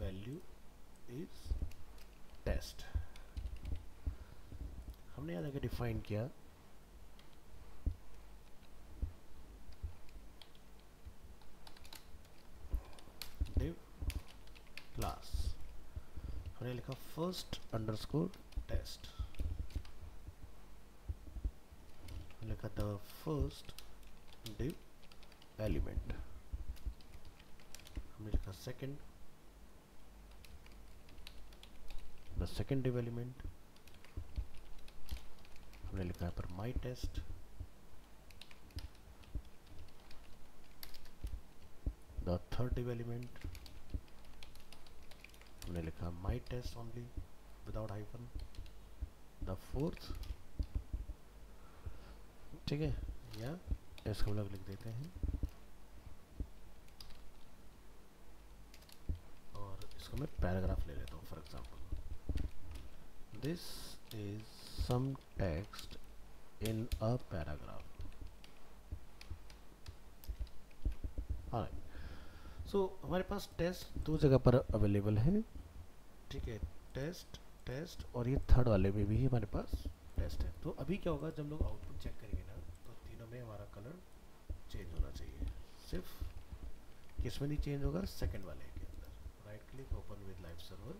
value is test. हमने यहाँ जाके डिफाइन किया div क्लास, हमने लिखा फर्स्ट अंडरस्कोर टेस्ट, लिखा था फर्स्ट div एलिमेंट, हमने लिखा second the second div element, हमने लिखा है पर my test, the third div element, हमने लिखा my test only, without hyphen, the fourth, ठीक है, या इसको हम लोग लिख देते हैं और इसको मैं पैराग्राफ ले लेता हूँ for example, this is some text in a paragraph. So हमारे पास टेस्ट दो जगह पर अवेलेबल है, ठीक है, टेस्ट टेस्ट और ये थर्ड वाले में भी हमारे पास टेस्ट है। तो अभी क्या होगा, जब लोग आउटपुट चेक करेंगे ना, तो तीनों में हमारा कलर चेंज होना चाहिए। सिर्फ किस में नहीं चेंज होगा, सेकंड वाले के अंदर। Right click, open with live server,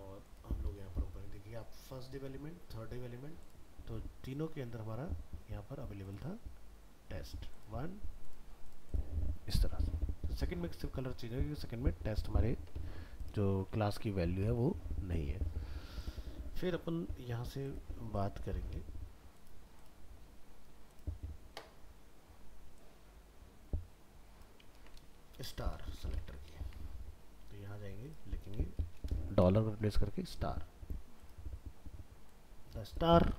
और हम लोग यहाँ पर ओपन देखिए आप, first div element, third div element, तो तीनों के अंदर हमारा यहाँ पर अवेलेबल था टेस्ट वन, इस तरह से। सेकंड में सिर्फ कलर चेंज होगा क्योंकि सेकंड में टेस्ट हमारे जो क्लास की वैल्यू है वो नहीं है। फिर अपन यहाँ से बात करेंगे स्टार सेलेक्टर की। तो यहाँ जाएंगे, लिखेंगे डॉलर को रिप्लेस करके star. The star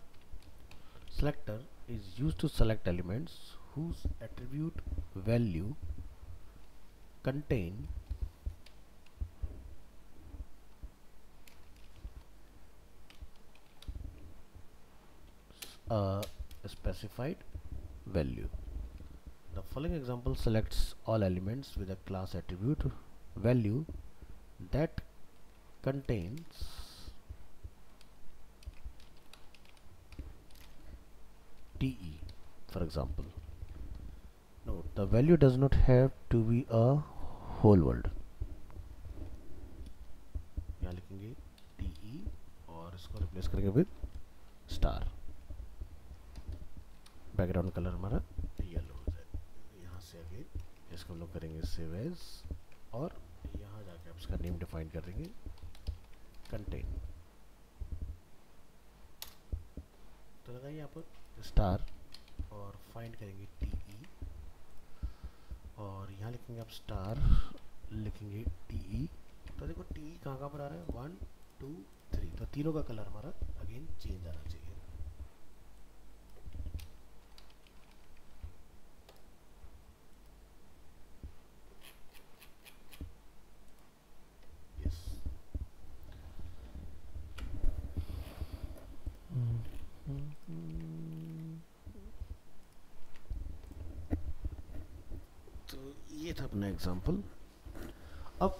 selector is used to select elements whose attribute value contain a specified value. The following example selects all elements with a class attribute value that contains TE, for example. No, the value does not have to be a whole word. यहाँ लिखेंगे TE और इसको replace करेंगे with star. Background colour हमारा yellow हो जाए। यहाँ से आगे इसको हम लोग करेंगे सेव एज, और यहाँ जाके आप इसका नेम डिफाइन कर देंगे कंटेन। तो लगाइए यहाँ पर स्टार और फाइंड करेंगे TE, और यहाँ लिखेंगे आप स्टार, लिखेंगे TE। तो देखो TE कहाँ पर आ रहा है, 1 2 3, तो तीनों का कलर हमारा अगेन चेंज आना चाहिए। तो ये था अपना एग्जांपल। अब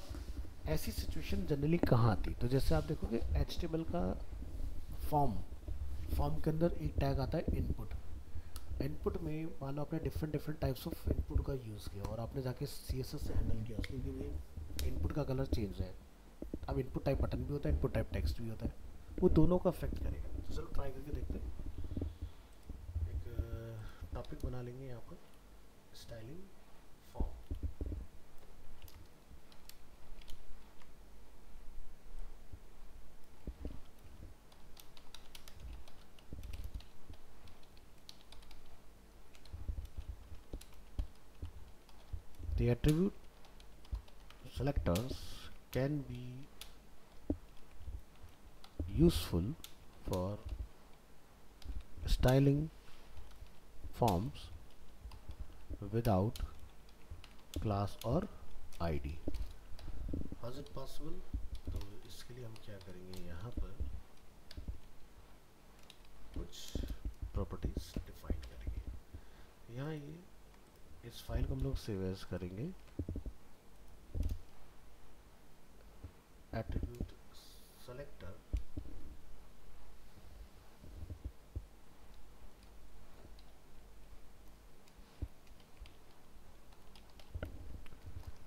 ऐसी सिचुएशन जनरली कहाँ आती, तो जैसे आप देखोगे HTML का फॉर्म के अंदर एक टैग आता है इनपुट। इनपुट में मान लो आपने डिफरेंट टाइप्स ऑफ इनपुट का यूज़ किया और आपने जाके CSS से हैंडल किया उसके लिए इनपुट का कलर चेंज है। अब इनपुट टाइप बटन भी होता है, इनपुट टाइप टेक्स्ट भी होता है, वो दोनों का अफेक्ट करेगा। तो चलो ट्राई करके देखते हैं। एक टॉपिक बना लेंगे यहाँ पर, styling form. The attribute selectors can be useful for styling forms without class or ID. How is it possible? तो इसके लिए हम क्या करेंगे, यहाँ पर कुछ प्रॉपर्टीज डिफाइन करेंगे। यहाँ ये इस फाइल को हम लोग सेव एज करेंगे, attribute selector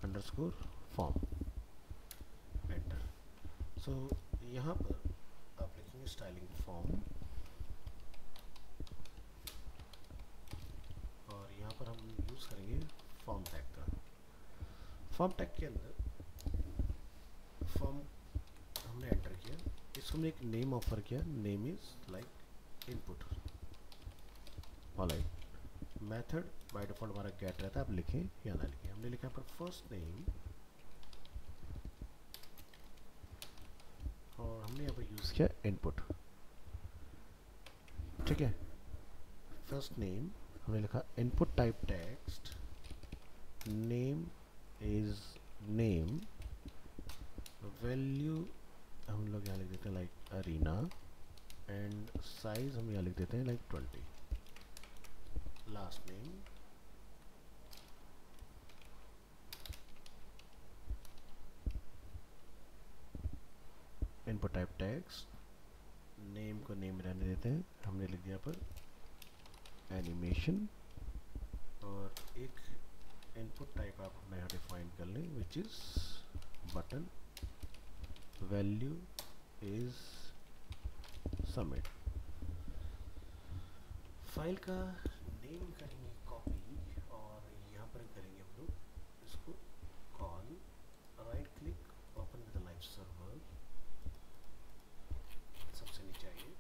underscore form, enter. So यहाँ पर आप लिखेंगे स्टाइलिंग फॉर्म, और यहाँ पर हम यूज़ करेंगे फॉर्म टैग का। फॉर्म टैग के अंदर फॉर्म हमने एंटर किया, इसको हमने एक नेम ऑफर किया, name is like input. Alright, method by default हमारा गेट रहता है, आप लिखें या ना लिखें। हमने लिखा पर फर्स्ट नेम और हमने यहाँ पर यूज़ किया इनपुट, ठीक है। फर्स्ट नेम हमने लिखा input type text, name is name, value हम लोग यहाँ लिख देते हैं लाइक अरीना, एंड साइज हम यहाँ लिख देते हैं like 20, last name, input type text, name को नेम रहने देते हैं, हमने लिख दिया पर एनिमेशन, और एक इनपुट टाइप आप अपना यहाँ डिफाइन कर लें which is button, value is submit. File का नेम करेंगे कॉपी, और यहाँ पर करेंगे हम लोग इसको call, right click open with live server, सबसे नीचे आइए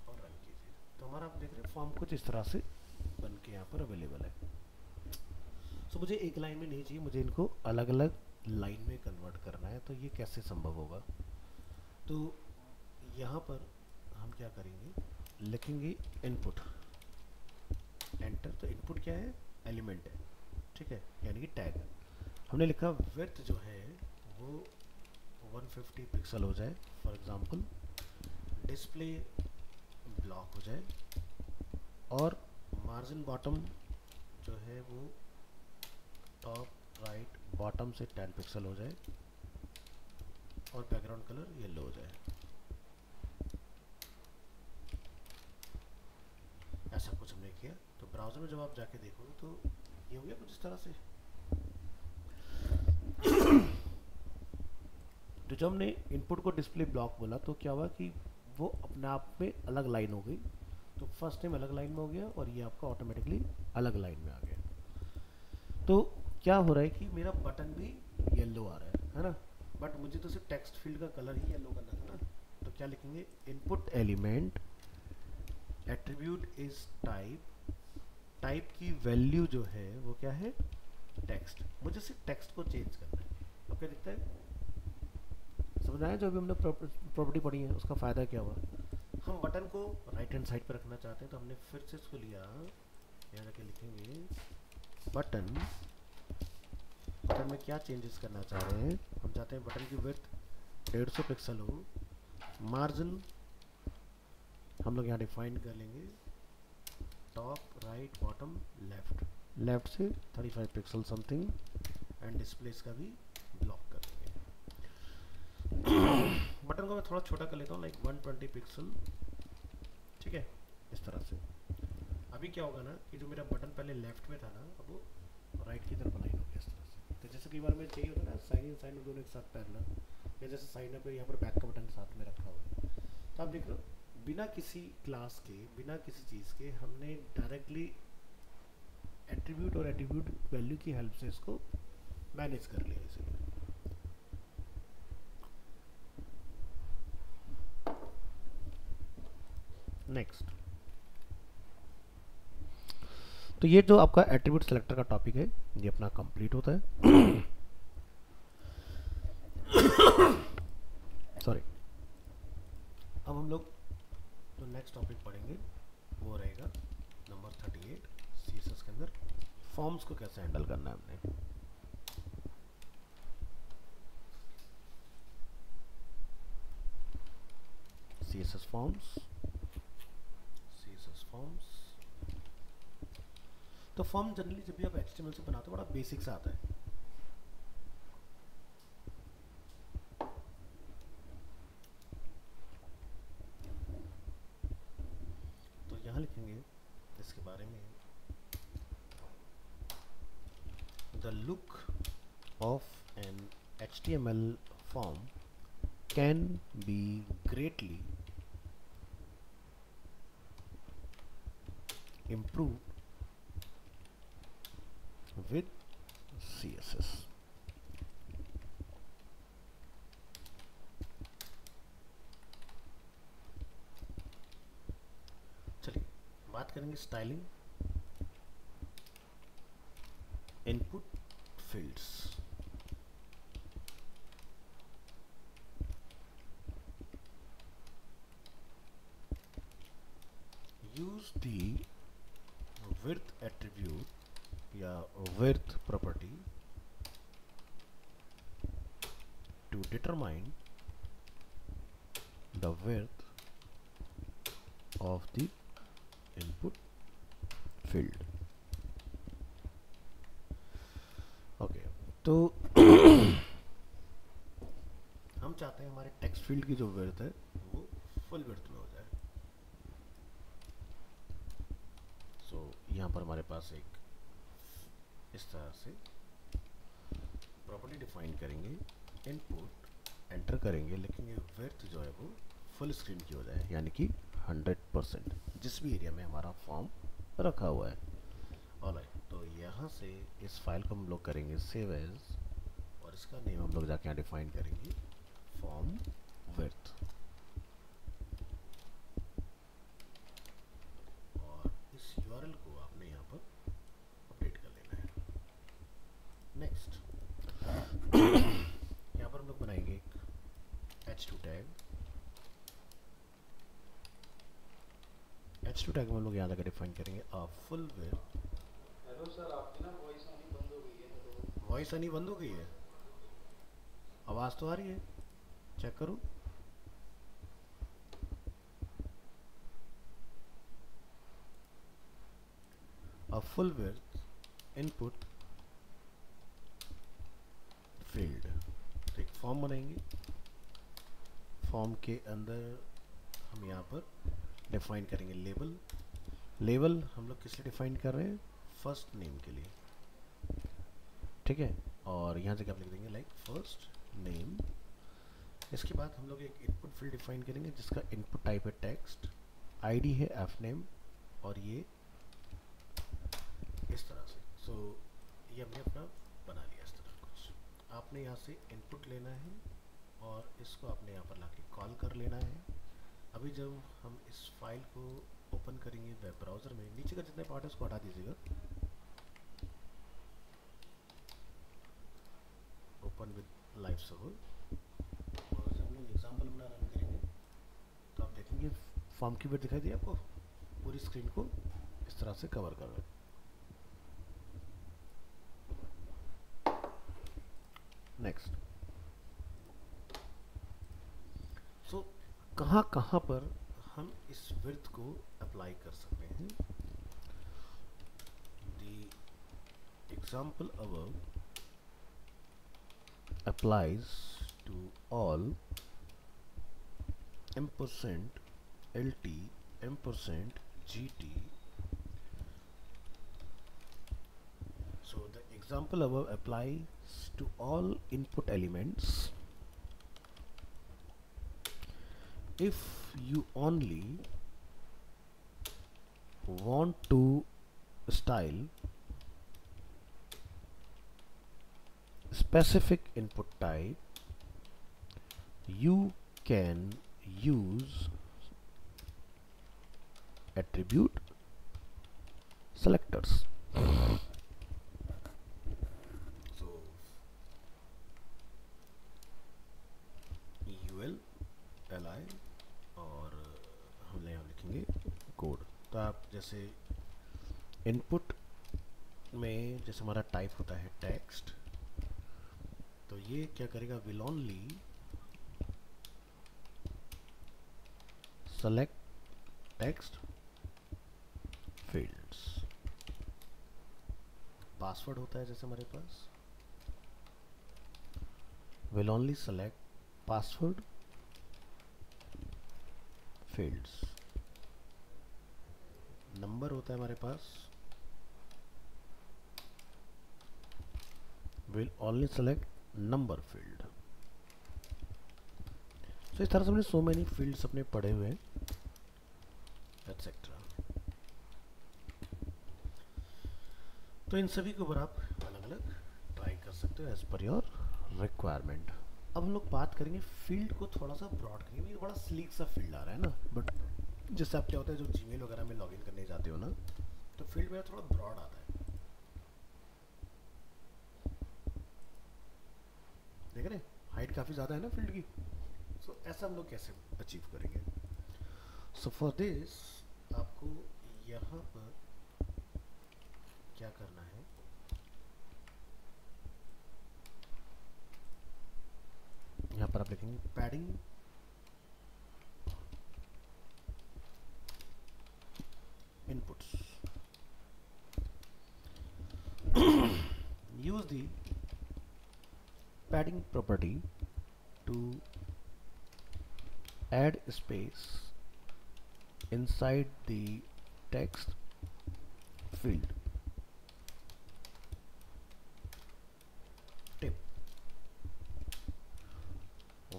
और रन कीजिए। तो हमारा आप देख रहे हैं फॉर्म कुछ इस तरह से बन के यहाँ पर अवेलेबल है। सो मुझे एक लाइन में नहीं चाहिए, मुझे इनको अलग अलग लाइन में कन्वर्ट करना है। तो ये कैसे संभव होगा? तो यहाँ पर हम क्या करेंगे, लिखेंगे इनपुट, एंटर। तो इनपुट क्या है? एलिमेंट है, ठीक है, यानी कि टैग। हमने लिखा विड्थ जो है वो 150 पिक्सल हो जाए, फॉर एग्जांपल डिस्प्ले ब्लॉक हो जाए, और मार्जिन बॉटम जो है वो टॉप राइट बॉटम से 10 पिक्सल हो जाए, और बैकग्राउंड कलर येलो हो जाए। ऐसा कुछ हमने किया। तो ब्राउज़र में जब आप जाके देखोगे तो ये हो गया कुछ इस तरह से। तो जब हमने इनपुट को डिस्प्ले ब्लॉक बोला तो क्या हुआ कि वो अपने आप में अलग लाइन हो गई। तो फर्स्ट टाइम अलग लाइन में हो गया, और ये आपका ऑटोमेटिकली अलग लाइन में आ गया। तो क्या हो रहा है कि मेरा बटन भी येलो आ रहा है ना, बट मुझे तो सिर्फ टेक्स्ट फील्ड का कलर ही येलो करना था ना। तो क्या लिखेंगे, input element attribute is type, type की वैल्यू जो है वो क्या है, टेक्स्ट। मुझे सिर्फ टेक्स्ट को चेंज करना है। अब क्या दिखता है, समझ आया? जो अभी हमने प्रॉपर्टी पढ़ी है उसका फ़ायदा क्या हुआ, हम बटन को राइट हैंड साइड पर रखना चाहते हैं, तो हमने फिर से इसको लिया, यहाँ जाके लिखेंगे बटन। बटन में क्या चेंजेस करना चाह रहे हैं, हम चाहते हैं बटन की विड्थ 150 पिक्सल हो, मार्जिन हम लोग यहाँ डिफाइन कर लेंगे top right bottom left, left से 35 पिक्सल समथिंग, एंड डिस्प्लेस का भी ब्लॉक कर देंगे। बटन को मैं थोड़ा छोटा कर लेता हूँ, लाइक 120 पिक्सल, ठीक है, इस तरह से। अभी क्या होगा ना कि जो मेरा बटन पहले लेफ्ट में था ना, अब वो राइट की तरफ अलाइन हो गया इस तरह से। तो जैसे कई बार में चाहिए होता है ना साइन इन साइन दोनों एक साथ पैरेलल, या जैसे साइन अप है यहाँ पर बैक का बटन साथ में रखा हुआ है। तो आप देख लो बिना किसी क्लास के, बिना किसी चीज़ के हमने डायरेक्टली एट्रीब्यूट और एट्रीब्यूट वैल्यू की हेल्प से इसको मैनेज कर लिया इसीलिए। नेक्स्ट, तो ये जो आपका एट्रीब्यूट सेलेक्टर का टॉपिक है ये अपना कंप्लीट होता है। सॉरी। अब हम लोग जो नेक्स्ट टॉपिक पढ़ेंगे वो रहेगा नंबर 38, सीएसएस के अंदर फॉर्म्स को कैसे हैंडल करना है हमने। CSS forms, CSS forms. तो फॉर्म जनरली जब भी आप एचटीएमएल से बनाते हो बड़ा बेसिक सा आता है। तो यहाँ लिखेंगे इसके बारे में, the look of an HTML form can be greatly improved with CSS. चलिए बात करेंगे styling, input fields. use the width attribute या width property to determine the width of the input field. Okay तो हम चाहते हैं हमारे टेक्स्ट फील्ड की जो विड्थ है वो फुल विड्थ में हो जाए। सो यहाँ पर हमारे पास एक इस तरह से प्रॉपर्टी डिफाइन करेंगे, इनपुट एंटर करेंगे, लेकिन ये विड्थ जो है वो फुल स्क्रीन की हो जाए, यानी कि 100% जिस भी एरिया में हमारा फॉर्म रखा हुआ है। ऑलराइट, तो यहाँ से इस फाइल को हम लोग करेंगे सेव एज, और इसका नेम हम लोग जाके यहाँ डिफाइन करेंगे फॉर्म विड्थ, और इस यूआरएल को आपने यहाँ पर अपडेट कर लेना है। नेक्स्ट यहाँ पर हम लोग बनाएंगे एक h2 टैग। h2 टैग में हम लोग यहाँ जाकर डिफाइन करेंगे फुल विड्थ। हेलो सर, आपकी ना वॉइस आनी बंद हो गई है। तो वॉइस आनी बंद हो गई है, आवाज़ तो आ रही है, चेक करूँ। A full width input field, तो एक फॉर्म बनाएंगे। फॉर्म के अंदर हम यहाँ पर डिफाइन करेंगे लेबल। लेबल हम लोग किस लिए डिफाइन कर रहे हैं? फर्स्ट नेम के लिए, ठीक है। और यहाँ से आप लिख देंगे लाइक फर्स्ट नेम। इसके बाद हम लोग एक इनपुट फील्ड डिफाइन करेंगे जिसका इनपुट टाइप है टेक्स्ट, आईडी है एफ नेम, और ये इस तरह से। सो ये हमने अपना बना लिया इस तरह कुछ। आपने यहाँ से इनपुट लेना है और इसको आपने यहाँ पर लाके कॉल कर लेना है। अभी जब हम इस फाइल को ओपन करेंगे वेब ब्राउज़र में, नीचे का जितने पार्ट है उसको हटा दीजिएगा। ओपन विद लाइव सर्वर, और जब हम लोग एग्जाम्पल अपना रन करेंगे तो आप देखेंगे फॉर्म की विड्थ दिखाई दी आपको, पूरी स्क्रीन को इस तरह से कवर कर रहा है। नेक्स्ट, सो कहाँ कहाँ पर हम इस विड्थ को अप्लाई कर सकते हैं? The example above applies to all ampersand lt ampersand gt. So the example above applies to all input elements if you only want to style specific input type, you can use attribute selectors. So ul li, और हम यहाँ लिखेंगे code. तो आप जैसे input में जैसे हमारा टाइप होता है टेक्स्ट, तो ये क्या करेगा? Will only select text fields. Password होता है जैसे हमारे पास, will only select password fields. Number होता है हमारे पास, will only select number field. तो इस तरह से हमने सो मैनी फील्ड्स अपने पढ़े हुए हैं एटसेट्रा। तो इन सभी के ऊपर आप अलग अलग ट्राई कर सकते हो एज पर योर रिक्वायरमेंट। अब हम लोग बात करेंगे फील्ड को थोड़ा सा ब्रॉड करेंगे। ये बड़ा स्लीक सा फील्ड आ रहा है ना, बट जिससे आप क्या होता है, जो जीमेल वगैरह में लॉगिन करने जाते हो ना, तो फील्ड में थोड़ा ब्रॉड आता है। देख रहे हैं हाइट काफ़ी ज़्यादा है ना फील्ड की। सो ऐसा हम लोग कैसे अचीव करेंगे? सो फॉर दिस आपको आपको यहाँ पर क्या करना है, यहाँ पर आप लिखेंगे padding inputs, use the padding property to add space inside the text field. Tip: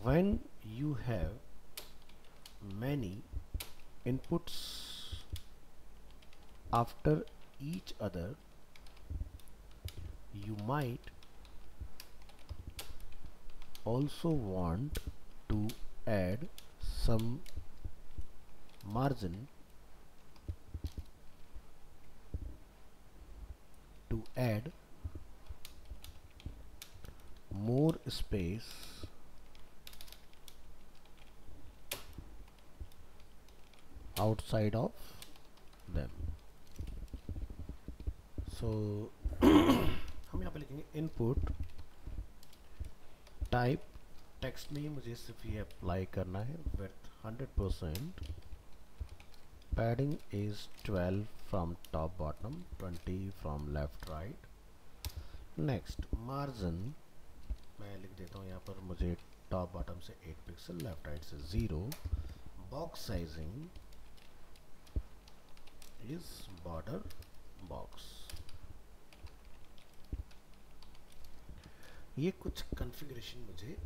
when you have many inputs after each other, you might also want to add some margin to add more space outside of them. So हम यहाँ पे लिखेंगे input type, text में मुझे सिर्फ ये apply करना है, width 100%, padding is 12 from top bottom, 20 from left right. Next margin मैं लिख देता हूँ यहाँ पर, मुझे टॉप बॉटम से 8 पिक्सल, लेफ्ट राइट से 0। Box sizing is border box. ये कुछ कॉन्फ़िगरेशन मुझे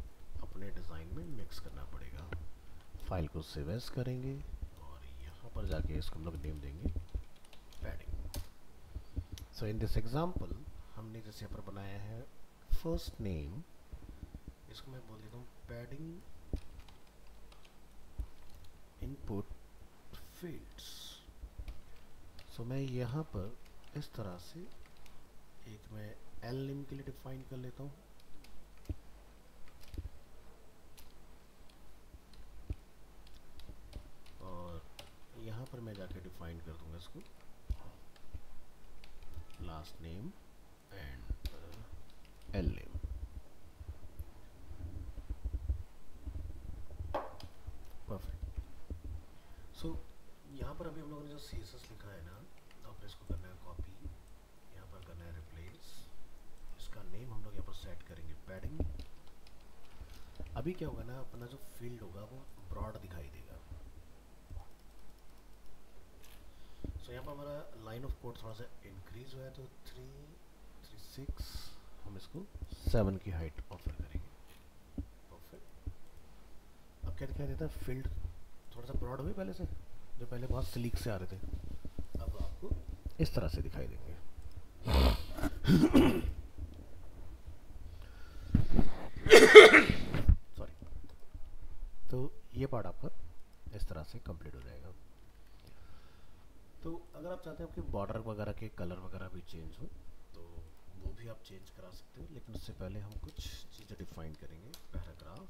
अपने डिज़ाइन में मिक्स करना पड़ेगा। फाइल को सेव एज करेंगे और यहाँ पर जाके इसको हम लोग नेम देंगे padding. So in this example हमने जैसे यहाँ पर बनाया है फर्स्ट नेम, इसको मैं बोल देता हूँ पैडिंग इनपुट फील्ड्स। सो मैं यहाँ पर इस तरह से एक मैं एल नेम के लिए डिफाइन कर लेता हूँ, यहाँ पर मैं जाके डिफाइन कर दूंगा इसको last name and L name. Perfect. So यहाँ पर अभी हम लोगों ने जो CSS लिखा है ना, आपने इसको करना है कॉपी, यहाँ पर करना है रिप्लेस, इसका नेम हम लोग यहाँ पर सेट करेंगे पैडिंग। अभी क्या होगा ना, अपना जो फील्ड होगा वो ब्रॉड दिखाई देगा। सो यहाँ पर हमारा लाइन ऑफ कोड थोड़ा सा इंक्रीज हुआ है, तो 336 हम इसको 7 की हाइट ऑफर करेंगे। परफेक्ट। अब क्या दिखाई देता है, फील्ड थोड़ा सा ब्रॉड हुए पहले से, जो पहले बहुत स्लीक से आ रहे थे, अब आपको इस तरह से दिखाई देंगे। सॉरी। तो ये पार्ट आपका इस तरह से कंप्लीट हो जाएगा। तो अगर आप चाहते हैं आपके बॉर्डर वगैरह के कलर वगैरह भी चेंज हो तो वो भी आप चेंज करा सकते हो, लेकिन उससे पहले हम कुछ चीज़ें डिफाइन करेंगे। Paragraph,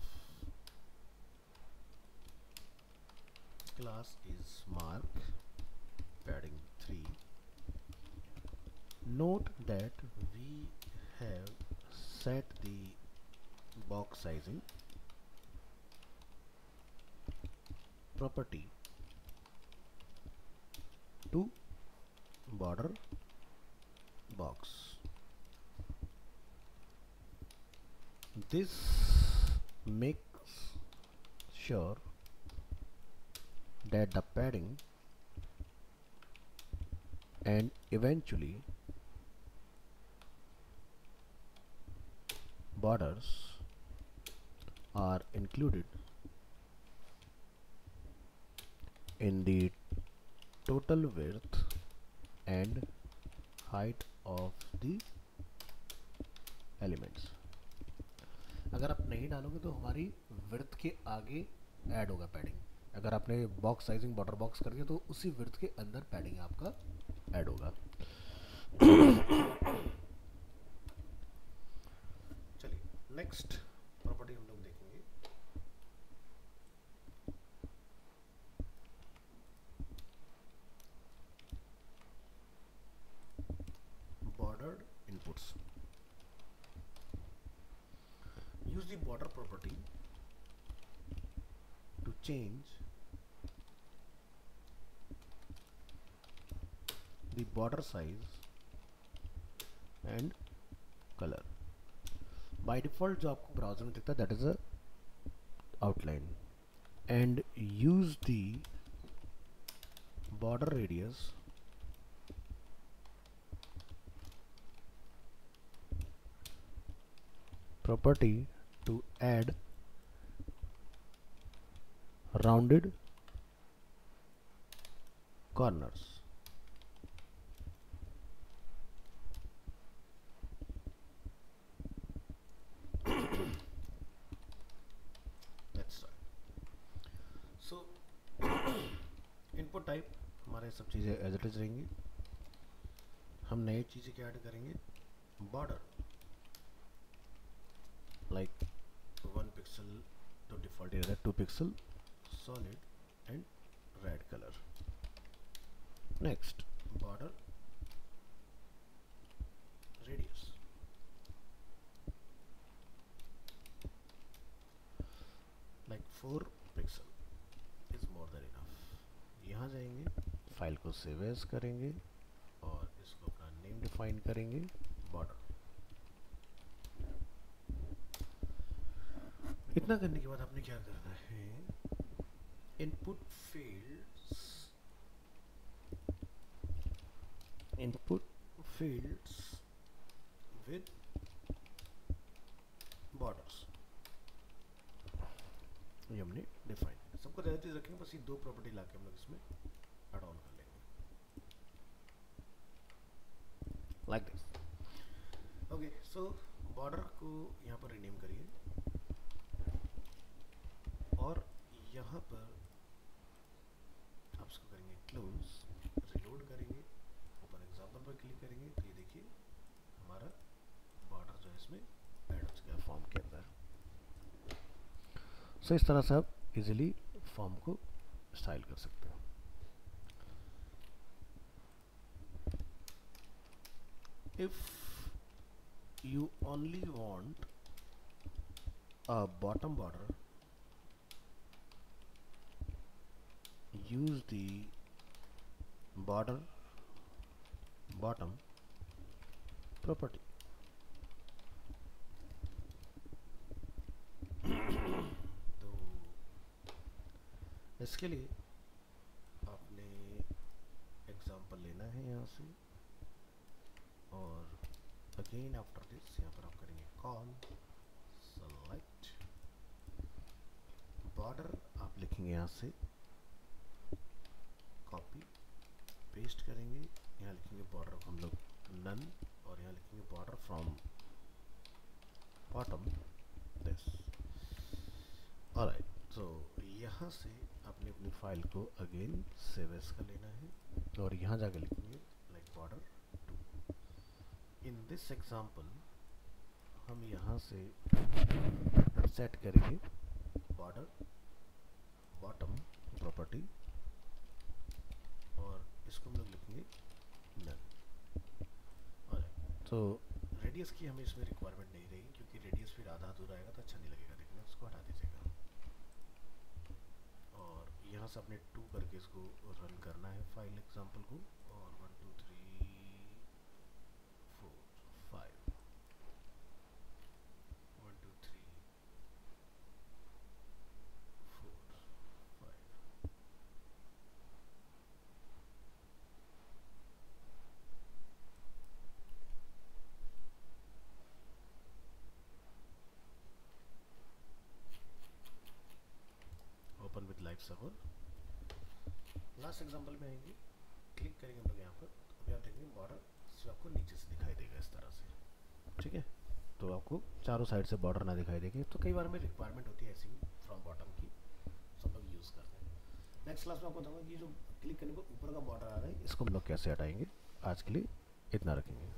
class is mark padding 3, note that we have set the box sizing property to border box. This makes sure that the padding and eventually borders are included in the total width and height of the elements। अगर आप नहीं डालोगे तो हमारी width के आगे add होगा padding. अगर आपने बॉक्स साइजिंग बॉर्डर बॉक्स कर दिया तो उसी विड्थ के अंदर पैडिंग आपका ऐड होगा। चलिए नेक्स्ट प्रॉपर्टी हम लोग देखेंगे। border property to change the border size and color. By default जो आपको ब्राउजर में दिखता है that is a outline, and use the border radius property to add rounded corners. That's right. So input type हमारे सब चीज़ें as it is रहेंगी. हम नई चीज़ें क्या ऐड करेंगे? Border like 1 pixel to default area 2 pixel solid and red color. Next, border radius like 4 pixel is more than enough. यहाँ जाएंगे, फाइल को सेव एज करेंगे और इसको अपना नेम डिफाइन करेंगे बॉर्डर. इतना करने के बाद आपने क्या करना है? इनपुट फील्ड्स विद बॉर्डर्स ये हमने डिफाइन. सबको ज़्यादा चीज़ रखेंगे, बस ये दो प्रॉपर्टी लाके हम लोग इसमें ऐड ऑन कर लेंगे like this. Okay, so border को यहाँ पर रीनेम करिए और यहाँ पर आप इसको करेंगे क्लोज, रिलोड करेंगे, ओपन एग्जाम्पल पर क्लिक करेंगे तो ये देखिए हमारा बॉर्डर जो है इसमें ऐड हो चुका है फॉर्म के अंदर. सो इस तरह से आप इजीली फॉर्म को स्टाइल कर सकते हो. If you only want a bottom border, use the border bottom property. तो इसके लिए आपने एग्जांपल लेना है यहाँ से और अगेन आफ्टर दिस यहाँ पर आप करेंगे कॉल सेलेक्ट बॉर्डर. आप लिखेंगे यहाँ से कॉपी पेस्ट करेंगे, यहाँ लिखेंगे बॉर्डर हम लोग नन और यहाँ लिखेंगे border from bottom this. Alright, so यहाँ से आपने अपनी फाइल को अगेन सेव एज कर लेना है और यहाँ जाकर लिखेंगे like border 2. In this example हम यहाँ से सेट करेंगे बॉर्डर बॉटम प्रॉपर्टी और इसको हम लोग लिखेंगे नन. तो रेडियस की हमें इसमें रिक्वायरमेंट नहीं रहेगी क्योंकि रेडियस फिर आधा अधूरा आएगा तो अच्छा नहीं लगेगा देखना, उसको हटा दीजिएगा. और यहाँ से अपने 2 करके इसको रन करना है फाइल एग्जांपल को और 1 2 3 4 5 1 2 3 4 5. Open with live server. Last example में आएंगे, क्लिक करेंगे हम लोग यहाँ पर. अभी आप देखेंगे बॉर्डर सिर्फ आपको नीचे से दिखाई देगा इस तरह से. ठीक है, तो आपको चारों साइड से बॉर्डर ना दिखाई देगी. तो कई बार हमें रिक्वायरमेंट होती है ऐसी फ्रॉम बॉटम की, सब लोग यूज़ करते हैं. नेक्स्ट क्लास में आपको बताऊंगा कि जो क्लिक करने पर ऊपर का बॉर्डर आ रहा है इसको हम लोग कैसे हटाएंगे. आज के लिए इतना रखेंगे.